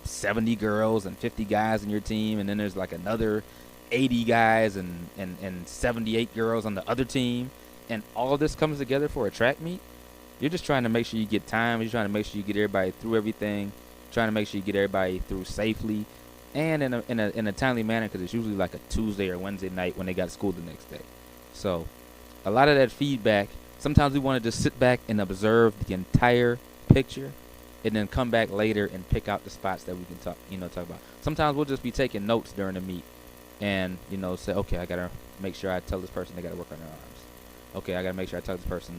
Speaker 2: 70 girls and 50 guys in your team, and then there's like another 80 guys and 78 girls on the other team, and all of this comes together for a track meet, you're just trying to make sure you get time. You're trying to make sure you get everybody through everything, trying to make sure you get everybody through safely and in a timely manner because it's usually like a Tuesday or Wednesday night when they got school the next day. So a lot of that feedback, sometimes we want to just sit back and observe the entire picture and then come back later and pick out the spots that we can talk about. Sometimes we'll just be taking notes during the meet and, say, okay, I got to make sure I tell this person they got to work on their arms. Okay, I got to make sure I tell this person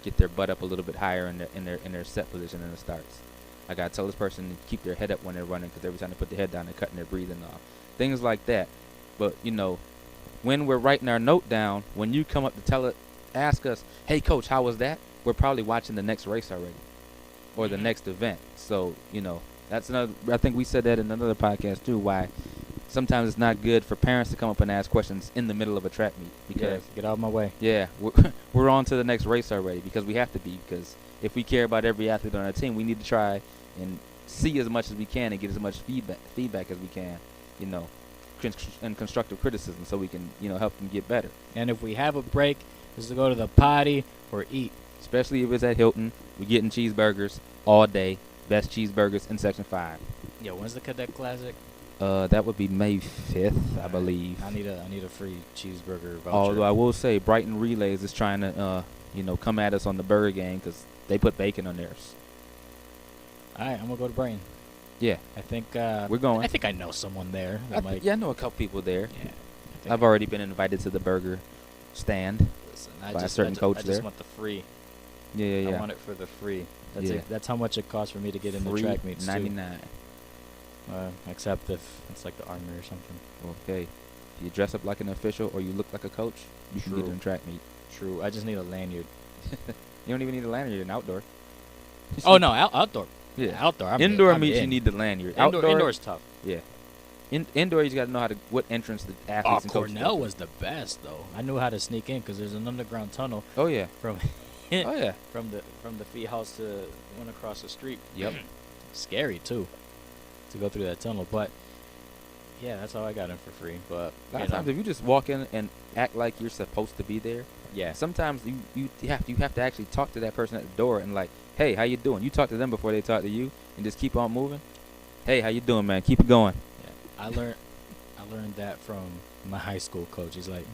Speaker 2: get their butt up a little bit higher in their set position in the starts. I got to tell this person to keep their head up when they're running because every time they put their head down, they're cutting their breathing off. Things like that. But, when we're writing our note down, when you come up to ask us, hey, coach, how was that? We're probably watching the next race already or the next event. So, that's another. I think we said that in another podcast, too, why sometimes it's not good for parents to come up and ask questions in the middle of a track meet. Because,
Speaker 3: get out of my way.
Speaker 2: Yeah, we're on to the next race already because we have to be. Because if we care about every athlete on our team, we need to try and see as much as we can and get as much feedback as we can, and constructive criticism so we can, help them get better.
Speaker 3: And if we have a break, is to go to the potty or eat.
Speaker 2: Especially if it's at Hilton, we're getting cheeseburgers all day. Best cheeseburgers in Section 5.
Speaker 3: Yo, when's the Cadet Classic?
Speaker 2: That would be May 5th, I believe.
Speaker 3: I need a free cheeseburger voucher.
Speaker 2: Although I will say Brighton Relays is trying to, come at us on the burger game because they put bacon on theirs.
Speaker 3: All right, I'm going to go to Brighton.
Speaker 2: Yeah.
Speaker 3: I think
Speaker 2: we're going.
Speaker 3: I think I know someone there.
Speaker 2: I know a couple people there.
Speaker 3: Yeah.
Speaker 2: I've already been invited to the burger stand.
Speaker 3: Listen,
Speaker 2: by a certain coach
Speaker 3: I
Speaker 2: there.
Speaker 3: just want the free.
Speaker 2: Yeah.
Speaker 3: I want it for the free.
Speaker 2: Yeah.
Speaker 3: That's how much it costs for me to get in the
Speaker 2: Free
Speaker 3: track meets,
Speaker 2: $99.
Speaker 3: Except if it's like the Army or something.
Speaker 2: Okay. If you dress up like an official or you look like a coach, you can get in a track meet.
Speaker 3: True. I just need a lanyard.
Speaker 2: You don't even need a lanyard. You're an outdoor.
Speaker 3: Oh, no. Outdoor.
Speaker 2: Yeah.
Speaker 3: Outdoor.
Speaker 2: Indoor meets you need the lanyard.
Speaker 3: Indoor's tough.
Speaker 2: Yeah. Indoor, you got to know what entrance the athletes and coaches
Speaker 3: Cornell was the best, though. I knew how to sneak in because there's an underground tunnel.
Speaker 2: Oh, yeah.
Speaker 3: From from the fee house to one across the street.
Speaker 2: Yep.
Speaker 3: Scary, too, to go through that tunnel. But, Yeah, that's how I got in for free. But
Speaker 2: A lot of times, if you just walk in and act like you're supposed to be there,
Speaker 3: yeah,
Speaker 2: sometimes you have to actually talk to that person at the door and like, hey, how you doing? You talk to them before they talk to you, and just keep on moving. Hey, how you doing, man? Keep it going.
Speaker 3: yeah. I learned that from my high school coach. He's like,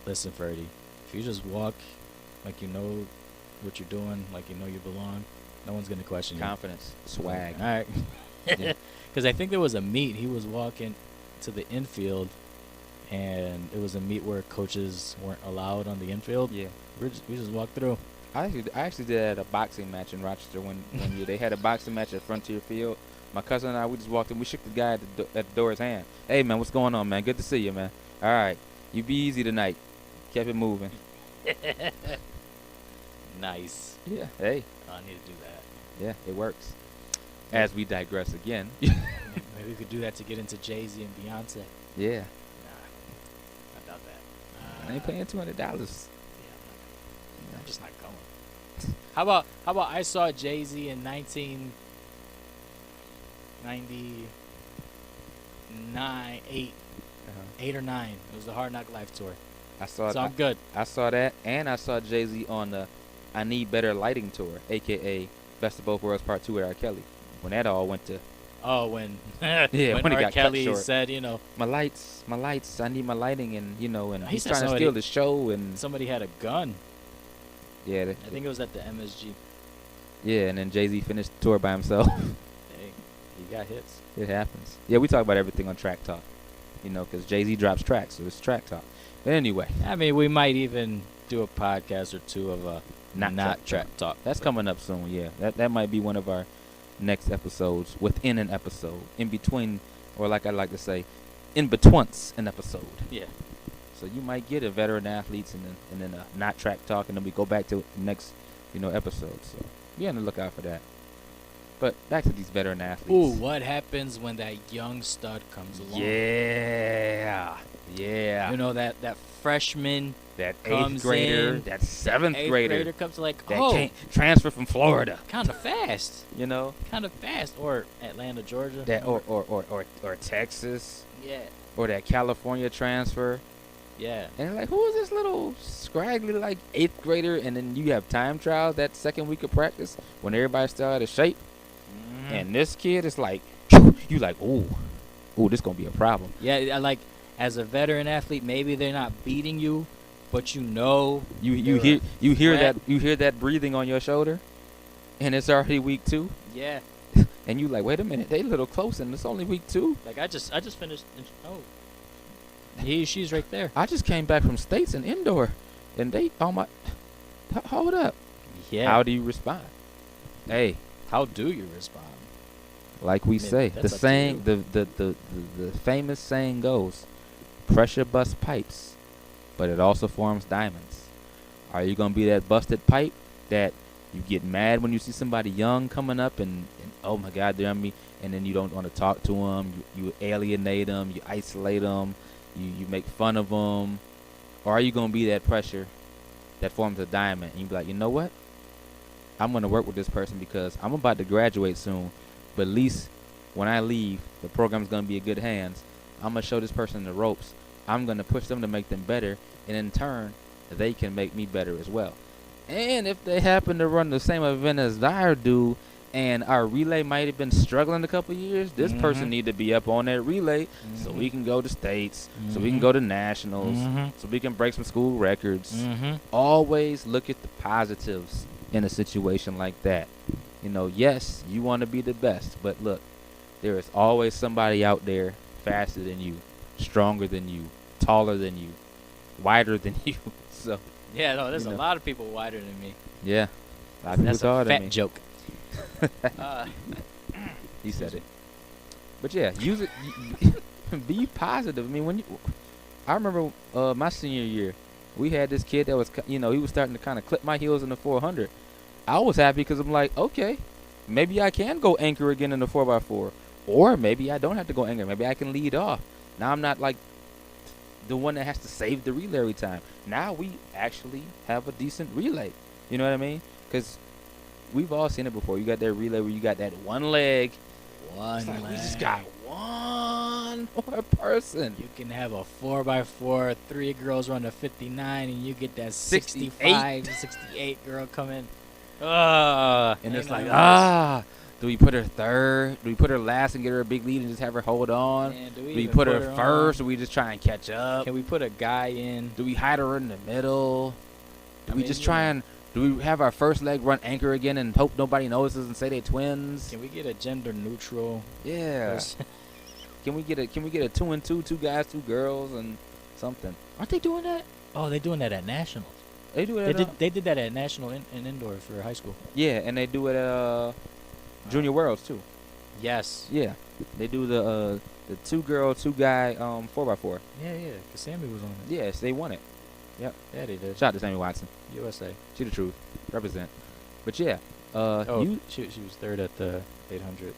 Speaker 3: listen, Ferdy, if you just walk like you know what you're doing, like you know you belong, no one's gonna question you.
Speaker 2: Confidence, swag.
Speaker 3: All right.
Speaker 2: Yeah.
Speaker 3: Because I think there was a meet. He was walking to the infield, and it was a meet where coaches weren't allowed on the infield.
Speaker 2: Yeah.
Speaker 3: We just walked through.
Speaker 2: I actually did that at a boxing match in Rochester one year. They had a boxing match at Frontier Field. My cousin and I, we just walked in. We shook the guy at the door's hand. Hey, man, what's going on, man? Good to see you, man. All right. You be easy tonight. Kept it moving.
Speaker 3: Nice.
Speaker 2: Yeah. Hey.
Speaker 3: I need to do that.
Speaker 2: Yeah, it works. As we digress again.
Speaker 3: Maybe we could do that to get into Jay-Z and Beyonce.
Speaker 2: Yeah.
Speaker 3: Nah, I doubt that.
Speaker 2: I ain't paying $200.
Speaker 3: Yeah, I'm just not going. How about I saw Jay-Z in 1999, 8 or 9. It was the Hard Knock Life tour.
Speaker 2: I saw
Speaker 3: So I'm good.
Speaker 2: I saw that, and I saw Jay-Z on the I Need Better Lighting tour, a.k.a. Best of Both Worlds Part 2 with R. Kelly. When that all went to...
Speaker 3: Oh, when
Speaker 2: when he
Speaker 3: R.
Speaker 2: got cut
Speaker 3: Kelly
Speaker 2: short.
Speaker 3: said, you know,
Speaker 2: My lights, I need my lighting, and, you know, and
Speaker 3: He
Speaker 2: he's
Speaker 3: said
Speaker 2: trying to
Speaker 3: somebody-
Speaker 2: steal the show, and...
Speaker 3: somebody had a gun.
Speaker 2: Yeah,
Speaker 3: I think it was at the MSG.
Speaker 2: yeah, and then Jay-Z finished the tour by himself.
Speaker 3: Hey, he got hits.
Speaker 2: It happens. Yeah, we talk about everything on Track Talk, you know, because Jay-Z drops tracks, so it's Track Talk. But anyway,
Speaker 3: I mean, we might even do a podcast or two of
Speaker 2: Not
Speaker 3: trap talk.
Speaker 2: that's coming up soon, yeah. That might be one of our next episodes within an episode, in between, or like I like to say, in betweenst an episode.
Speaker 3: Yeah.
Speaker 2: So you might get a veteran athletes and then a not track talk, and then we go back to the next, episode. So be on the lookout for that. But back to these veteran athletes.
Speaker 3: Ooh, what happens when that young stud comes along?
Speaker 2: Yeah.
Speaker 3: You know, that freshman
Speaker 2: That
Speaker 3: comes
Speaker 2: eighth grader,
Speaker 3: in,
Speaker 2: that seventh
Speaker 3: eighth
Speaker 2: grader
Speaker 3: comes to like,
Speaker 2: that
Speaker 3: oh,
Speaker 2: can't transfer from Florida.
Speaker 3: kind of fast.
Speaker 2: You know,
Speaker 3: Kind of fast. Or Atlanta, Georgia.
Speaker 2: that or Texas,
Speaker 3: Yeah.
Speaker 2: or that California transfer.
Speaker 3: Yeah.
Speaker 2: And like, who is this little scraggly like eighth grader? And then you have time trials that second week of practice when everybody's still out of shape. And this kid is like, you like, ooh, this gonna be a problem.
Speaker 3: Yeah, I like, as a veteran athlete, maybe they're not beating you, but you know
Speaker 2: You
Speaker 3: they're
Speaker 2: hear
Speaker 3: threat.
Speaker 2: you hear that breathing on your shoulder, and it's already week 2,
Speaker 3: Yeah.
Speaker 2: and you like, wait a minute, they a little close, and it's only week 2.
Speaker 3: Like I just finished. She's right there.
Speaker 2: I just came back from states and indoor, and they hold up.
Speaker 3: Yeah.
Speaker 2: How do you respond? Hey,
Speaker 3: How do you respond?
Speaker 2: like we
Speaker 3: I mean,
Speaker 2: say, the
Speaker 3: that's up to
Speaker 2: saying, the famous saying goes, pressure busts pipes, but it also forms diamonds. Are you gonna be that busted pipe that you get mad when you see somebody young coming up and oh my God, they're on me, and then you don't want to talk to them, you alienate them, you isolate them, you make fun of them, or are you gonna be that pressure that forms a diamond and you be like, you know what? I'm gonna work with this person because I'm about to graduate soon, but at least when I leave, the program's gonna be in good hands. I'm gonna show this person the ropes. I'm gonna push them to make them better, and in turn, they can make me better as well. And if they happen to run the same event as I do, and our relay might have been struggling a couple years, this person need to be up on that relay so we can go to states, so we can go to nationals, so we can break some school records. Always look at the positives in a situation like that. You know, yes, you want to be the best, but look, there is always somebody out there faster than you, stronger than you, taller than you, wider than you. So
Speaker 3: Yeah, no, there's
Speaker 2: You
Speaker 3: a
Speaker 2: know.
Speaker 3: lot of people wider than me.
Speaker 2: yeah, a lot of people
Speaker 3: That's a
Speaker 2: taller than
Speaker 3: fat
Speaker 2: me.
Speaker 3: joke.
Speaker 2: He said it. But yeah, use it. Be positive. I mean, I remember my senior year, we had this kid that was, he was starting to kind of clip my heels in the 400. I was happy because I'm like, okay, maybe I can go anchor again in the 4x4, or maybe I don't have to go anchor. Maybe I can lead off. Now I'm not like the one that has to save the relay every time. Now we actually have a decent relay. You know what I mean? Because we've all seen it before. You got that relay where you got that one leg.
Speaker 3: One
Speaker 2: It's like,
Speaker 3: leg.
Speaker 2: we just got one one more person.
Speaker 3: You can have a 4x4, 3 girls run a 59, and you get that
Speaker 2: 68.
Speaker 3: 65, 68 girl coming.
Speaker 2: And it's like, do we put her third? Do we put her last and get her a big lead and just have her hold on?
Speaker 3: Man,
Speaker 2: do we put her first, or we just try and catch up?
Speaker 3: Can we put a guy in?
Speaker 2: Do we hide her in the middle? Do we just try
Speaker 3: know.
Speaker 2: and do we have our first leg run anchor again and hope nobody notices and say they're twins?
Speaker 3: Can we get a gender neutral?
Speaker 2: Yeah. Can we get a 2-and-2, 2 guys, 2 girls, and something? Aren't they doing that?
Speaker 3: Oh, they're doing that at nationals.
Speaker 2: They do it.
Speaker 3: They did that at national and indoor for high school.
Speaker 2: Yeah, and they do it at Junior Worlds too.
Speaker 3: Yes.
Speaker 2: Yeah, they do the 2 girl, 2 guy 4x4.
Speaker 3: Yeah, because Sammy was on it.
Speaker 2: Yes, they won it. Yep.
Speaker 3: Yeah, they did.
Speaker 2: Shout out to Sammy Watson.
Speaker 3: USA.
Speaker 2: She the truth. Represent. But yeah,
Speaker 3: she was third at the 800.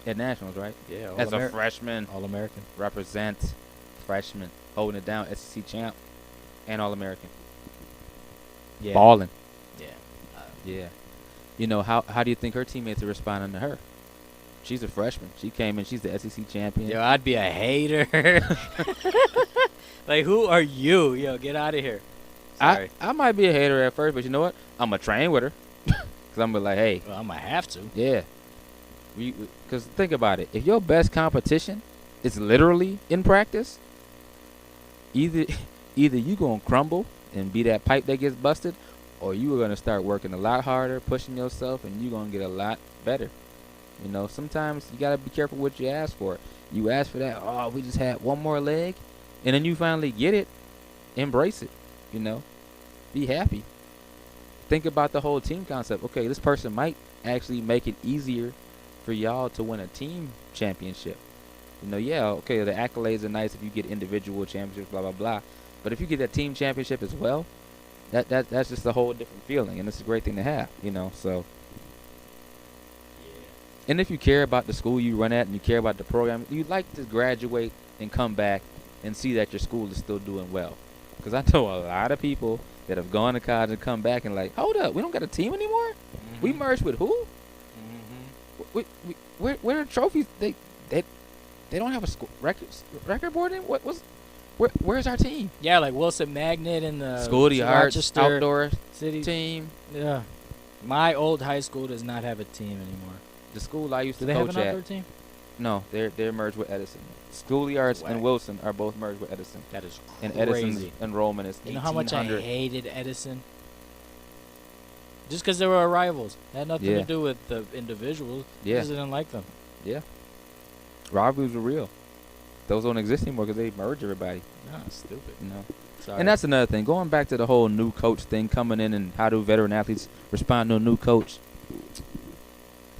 Speaker 2: at nationals, right?
Speaker 3: Yeah,
Speaker 2: As a freshman,
Speaker 3: All-American.
Speaker 2: represent freshman, holding it down, SEC champ, and All-American.
Speaker 3: Yeah.
Speaker 2: Balling.
Speaker 3: Yeah.
Speaker 2: Yeah. You know, how do you think her teammates are responding to her? She's a freshman. She came in. She's the SEC champion.
Speaker 3: Yo, I'd be a hater. Like, who are you? Yo, get out of here. Sorry.
Speaker 2: I might be a hater at first, but you know what? I'm going to train with her. Because I'm going to be like, hey.
Speaker 3: Well, I'm going to have to.
Speaker 2: Yeah. Because think about it. If your best competition is literally in practice, either you going to crumble and be that pipe that gets busted, or you are going to start working a lot harder, pushing yourself, and you're going to get a lot better. You know, sometimes you got to be careful what you ask for. You ask for that, oh, we just had one more leg, and then you finally get it, embrace it, you know. Be happy. Think about the whole team concept. Okay, this person might actually make it easier for y'all to win a team championship. You know, yeah, okay, the accolades are nice if you get individual championships, blah, blah, blah. But if you get that team championship as well, that's just a whole different feeling, and it's a great thing to have, you know, so. And if you care about the school you run at and you care about the program, you'd like to graduate and come back and see that your school is still doing well. Because I know a lot of people that have gone to college and come back and like, hold up, we don't got a team anymore? Mm-hmm. We merged with who? Mm-hmm. Where are the trophies? They don't have a school record board in? Where's our team?
Speaker 3: Yeah, like Wilson Magnet and the
Speaker 2: School of the Arts
Speaker 3: Rochester
Speaker 2: outdoor
Speaker 3: City
Speaker 2: team.
Speaker 3: Yeah. My old high school does not have a team anymore.
Speaker 2: The school I used to
Speaker 3: Do they
Speaker 2: coach
Speaker 3: have an outdoor
Speaker 2: at.
Speaker 3: team?
Speaker 2: No, they're merged with Edison. School of the Arts and Wilson are both merged with Edison.
Speaker 3: That is
Speaker 2: And
Speaker 3: crazy.
Speaker 2: Edison's enrollment is 1,800.
Speaker 3: You know how much I hated Edison? Just because they were our rivals. It had nothing to do with the individuals.
Speaker 2: Yeah.
Speaker 3: I just didn't like them.
Speaker 2: Yeah. Rivalries were real. Those don't exist anymore because they merge everybody.
Speaker 3: No, stupid.
Speaker 2: You know.
Speaker 3: Sorry.
Speaker 2: And that's another thing. Going back to the whole new coach thing coming in and how do veteran athletes respond to a new coach.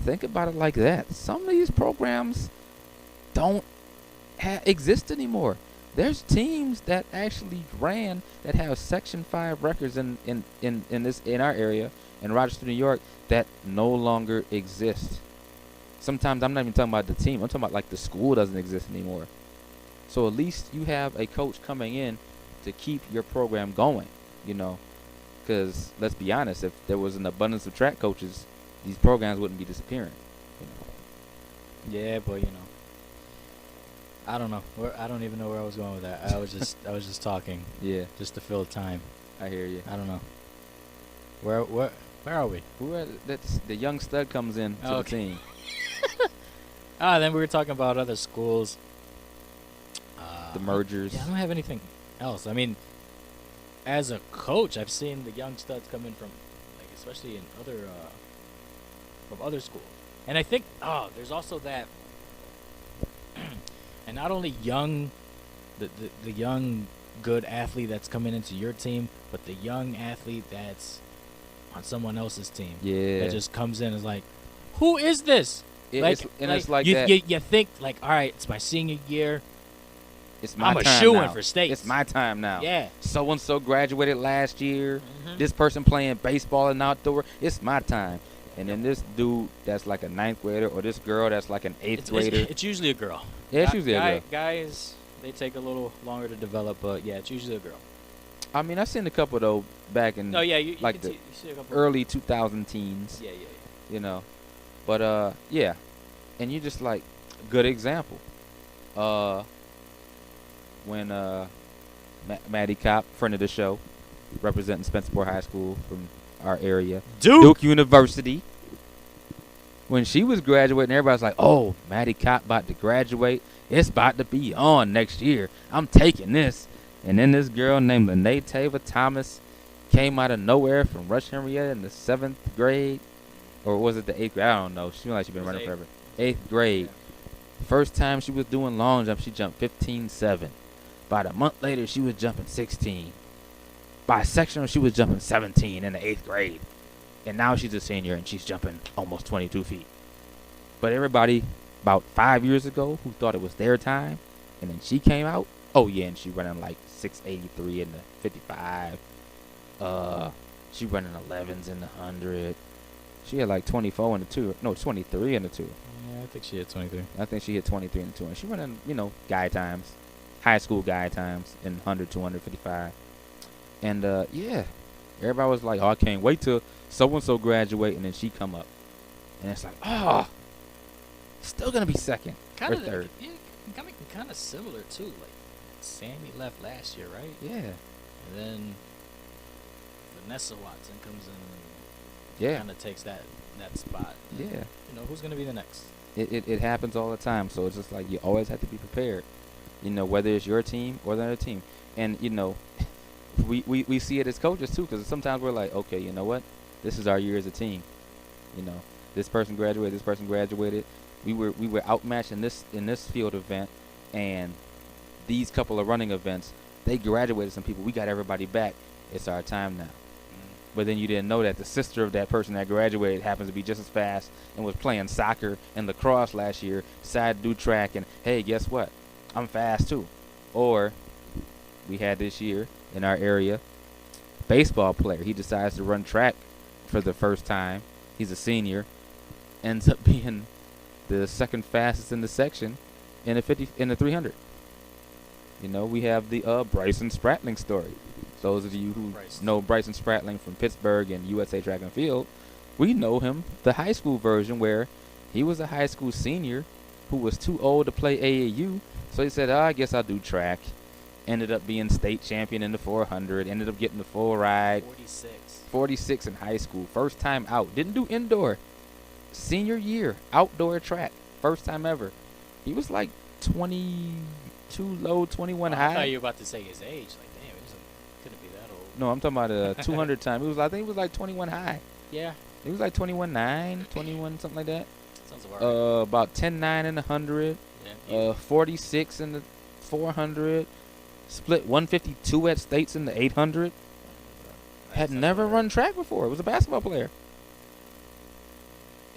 Speaker 2: Think about it like that. Some of these programs don't exist anymore. There's teams that actually ran that have Section 5 records in our area in Rochester, New York, that no longer exist. Sometimes I'm not even talking about the team. I'm talking about like the school doesn't exist anymore. So at least you have a coach coming in to keep your program going, you know. Because let's be honest, if there was an abundance of track coaches, these programs wouldn't be disappearing. You know?
Speaker 3: Yeah, but you know, I don't know. I don't even know where I was going with that. I was just talking.
Speaker 2: Yeah,
Speaker 3: just to fill time.
Speaker 2: I hear you.
Speaker 3: I don't know. Where are we?
Speaker 2: That's the young stud comes in to the team.
Speaker 3: Then we were talking about other schools.
Speaker 2: The mergers.
Speaker 3: Yeah, I don't have anything else. I mean, as a coach, I've seen the young studs come in from, like, especially in other from other schools, and I think there's also that, and not only young, the young good athlete that's coming into your team, but the young athlete that's on someone else's team.
Speaker 2: Yeah,
Speaker 3: that just comes in and is like, who is this?
Speaker 2: It's like
Speaker 3: you,
Speaker 2: that.
Speaker 3: You think like, all right, it's my senior year.
Speaker 2: It's my time
Speaker 3: I'm a shoo-in
Speaker 2: now.
Speaker 3: for states.
Speaker 2: It's my time now.
Speaker 3: Yeah.
Speaker 2: So and so graduated last year. Mm-hmm. This person playing baseball and outdoor. It's my time. And then this dude that's like a 9th grader, or this girl that's like an 8th grader.
Speaker 3: It's usually a girl.
Speaker 2: Yeah, it's usually a girl.
Speaker 3: Guys, they take a little longer to develop, but yeah, it's usually a girl.
Speaker 2: I mean, I've seen a couple though back in
Speaker 3: you
Speaker 2: like the
Speaker 3: you see a couple
Speaker 2: early 2000 teens.
Speaker 3: Yeah.
Speaker 2: You know, but yeah, and you just like good example. when Maddie Kopp, friend of the show, representing Spencerport High School from our area, Duke University. When she was graduating, everybody's like, "Oh, Maddie Kopp about to graduate. It's about to be on next year. I'm taking this." And then this girl named Lene Tava Thomas came out of nowhere from Rush Henrietta in the 7th grade. Or was it the 8th grade? I don't know. She seemed like she'd been running forever. 8th grade. First time she was doing long jump, she jumped 15.7. About a month later, she was jumping 16. By sectional, she was jumping 17 in the 8th grade. And now she's a senior, and she's jumping almost 22 feet. But everybody about 5 years ago who thought it was their time, and then she came out, oh, yeah, and she running like 683 in the 55. She running 11s in the 100. She had like 24 in the 2. No, 23 in the 2.
Speaker 3: Yeah, I think she hit 23.
Speaker 2: I think she hit 23 in the 2. And she running, guy times, high school guy times in 100, 255. And, yeah, everybody was like, "Oh, I can't wait till so-and-so graduate," and then she come up. And it's like, oh, still going to be second or third.
Speaker 3: Yeah, kind of similar, too. Like, Sammy left last year, right?
Speaker 2: Yeah.
Speaker 3: And then Vanessa Watson comes in and
Speaker 2: Yeah.
Speaker 3: kind of takes that spot. And,
Speaker 2: Yeah.
Speaker 3: Who's going to be the next?
Speaker 2: It happens all the time. So it's just like you always have to be prepared, whether it's your team or the other team. And, we see it as coaches, too, because sometimes we're like, okay, you know what? This is our year as a team. This person graduated, this person graduated. We were outmatched in this field event, and these couple of running events, they graduated some people. We got everybody back. It's our time now. But then you didn't know that the sister of that person that graduated happens to be just as fast and was playing soccer and lacrosse last year, decided to do track, and, hey, guess what? I'm fast, too. Or we had this year in our area, baseball player. He decides to run track for the first time. He's a senior. Ends up being the second fastest in the section in the 300. We have the Bryson Spratling story. Those of you who know Bryson Spratling from Pittsburgh and USA Track and Field, we know him, the high school version, where he was a high school senior who was too old to play AAU. So he said, I guess I'll do track. Ended up being state champion in the 400. Ended up getting the full ride. 46 in high school. First time out. Didn't do indoor. Senior year, outdoor track. First time ever. He was like 22 low, 21 high.
Speaker 3: I thought you were about to say his age. Like, damn, couldn't be that old.
Speaker 2: No, I'm talking about a 200 time. I think it was like 21 high.
Speaker 3: Yeah.
Speaker 2: It was like 21.9, 21, something like that.
Speaker 3: Sounds about right.
Speaker 2: About 10.9 in the 100.
Speaker 3: Yeah.
Speaker 2: 46 in the 400. Split 152 at states in the 800. Had never run track before. Was a basketball player.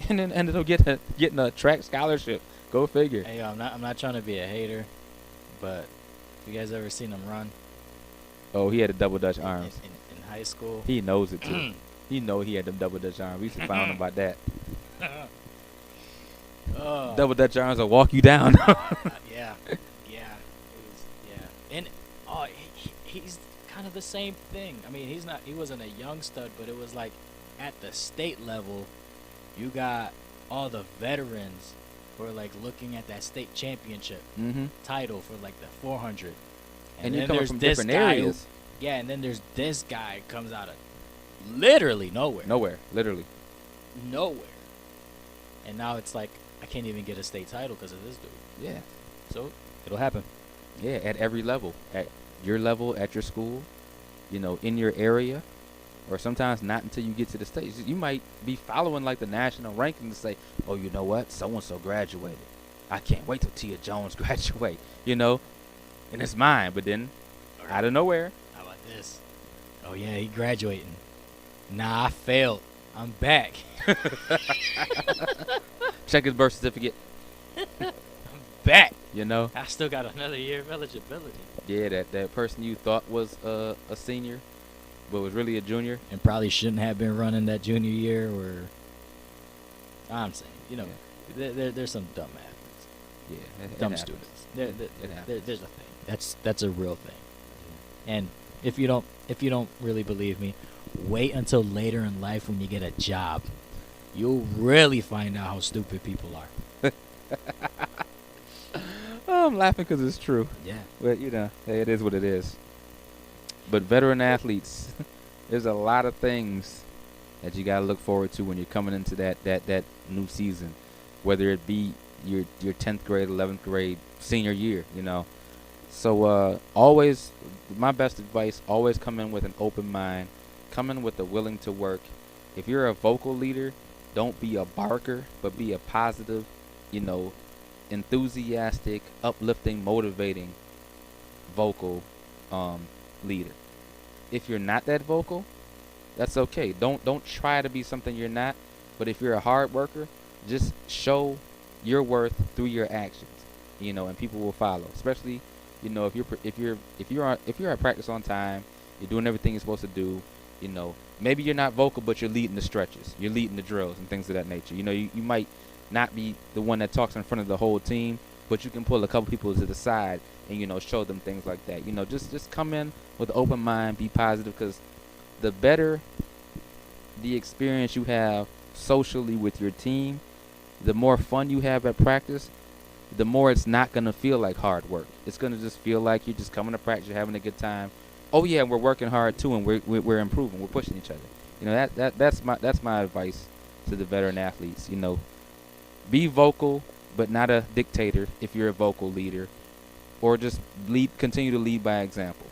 Speaker 2: And then ended up getting a track scholarship. Go figure.
Speaker 3: Hey, I'm not trying to be a hater, but you guys ever seen him run?
Speaker 2: Oh, he had the double Dutch arms.
Speaker 3: In high school?
Speaker 2: He knows it, too. He know he had them double Dutch arms. We used to clown him about that. Double Dutch arms will walk you down.
Speaker 3: Yeah. And he's kind of the same thing. I mean, he wasn't a young stud, but it was like at the state level, you got all the veterans who are like looking at that state championship title for like the 400.
Speaker 2: And you're coming from different areas.
Speaker 3: And then there's this guy comes out of literally nowhere.
Speaker 2: Literally.
Speaker 3: Nowhere. And now it's like, I can't even get a state title because of this dude.
Speaker 2: Yeah.
Speaker 3: So, it'll happen.
Speaker 2: Yeah, at every level. At your level, at your school, in your area, or sometimes not until you get to the state. You might be following like the national rankings and say, oh, you know what? So-and-so graduated. I can't wait till Tia Jones graduate, and it's mine. But then, out of nowhere.
Speaker 3: How about this? Oh, yeah, he graduating. Nah, I failed. I'm back.
Speaker 2: Check his birth certificate.
Speaker 3: I'm back.
Speaker 2: I
Speaker 3: still got another year of eligibility.
Speaker 2: Yeah, that person you thought was a senior, but was really a junior.
Speaker 3: And probably shouldn't have been running that junior year, or I'm saying, there's some dumb athletes.
Speaker 2: Yeah,
Speaker 3: dumb students. There's a thing. That's a real thing. And if you don't really believe me, wait until later in life when you get a job. You'll really find out how stupid people are.
Speaker 2: I'm laughing because it's true.
Speaker 3: Yeah.
Speaker 2: But, hey, it is what it is. But veteran athletes, there's a lot of things that you got to look forward to when you're coming into that new season, whether it be your 10th grade, 11th grade, senior year, So always, my best advice, always come in with an open mind, come in with a willing to work. If you're a vocal leader, don't be a barker, but be a positive, enthusiastic, uplifting, motivating vocal leader. If you're not that vocal, that's okay. Don't try to be something you're not. But if you're a hard worker, just show your worth through your actions, and people will follow. Especially, if you're at practice on time, you're doing everything you're supposed to do. Maybe you're not vocal, but you're leading the stretches, you're leading the drills and things of that nature. You might not be the one that talks in front of the whole team, but you can pull a couple people to the side and show them things like that. Just come in with an open mind, be positive, because the better the experience you have socially with your team, the more fun you have at practice, the more it's not going to feel like hard work. It's going to just feel like you're just coming to practice, you're having a good time. Oh yeah, we're working hard too, and we're improving, we're pushing each other. That's my advice to the veteran athletes. Be vocal, but not a dictator if you're a vocal leader, or just continue to lead by example.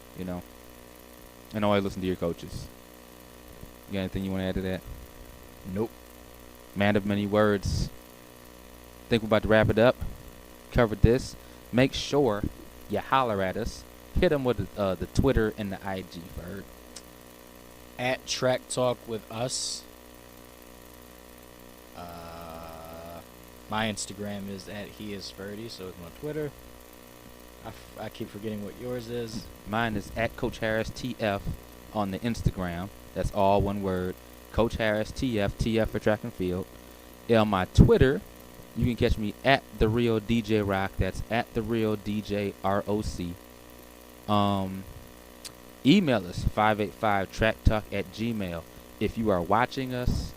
Speaker 2: And always listen to your coaches. You got anything you want to add to that?
Speaker 3: Nope.
Speaker 2: Man of many words. Think we're about to wrap it up. Covered this. Make sure you holler at us. Hit them with the Twitter and the IG, Ferg.
Speaker 3: At Track Talk with Us. My Instagram is at He Is Ferdy, so it's my Twitter. I keep forgetting what yours is.
Speaker 2: Mine is at Coach Harris TF on the Instagram. That's all one word. Coach Harris TF, TF for track and field. On my Twitter, you can catch me at The Real DJ Rock. That's at The Real DJ ROC. Email us 585tracktalk@gmail. If you are watching us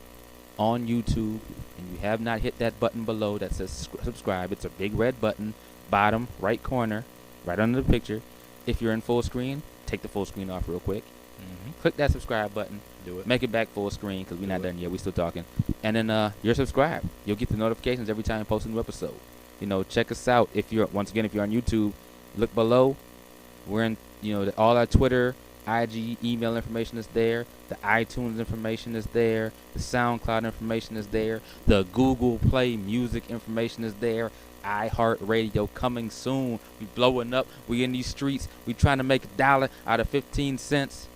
Speaker 2: on YouTube and you have not hit that button below that says subscribe, it's a big red button, bottom right corner, right under the picture. If you're in full screen, take the full screen off real quick. Click that subscribe button.
Speaker 3: Do it.
Speaker 2: Make it back full screen because we're not done yet. We're still talking. And then you're subscribed. You'll get the notifications every time I post a new episode. Check us out. If you're on YouTube, look below. We're in, all our Twitter, IG, email information is there. The iTunes information is there. The SoundCloud information is there. The Google Play music information is there. iHeartRadio coming soon. We blowing up. We in these streets. We trying to make $1 out of 15 cents.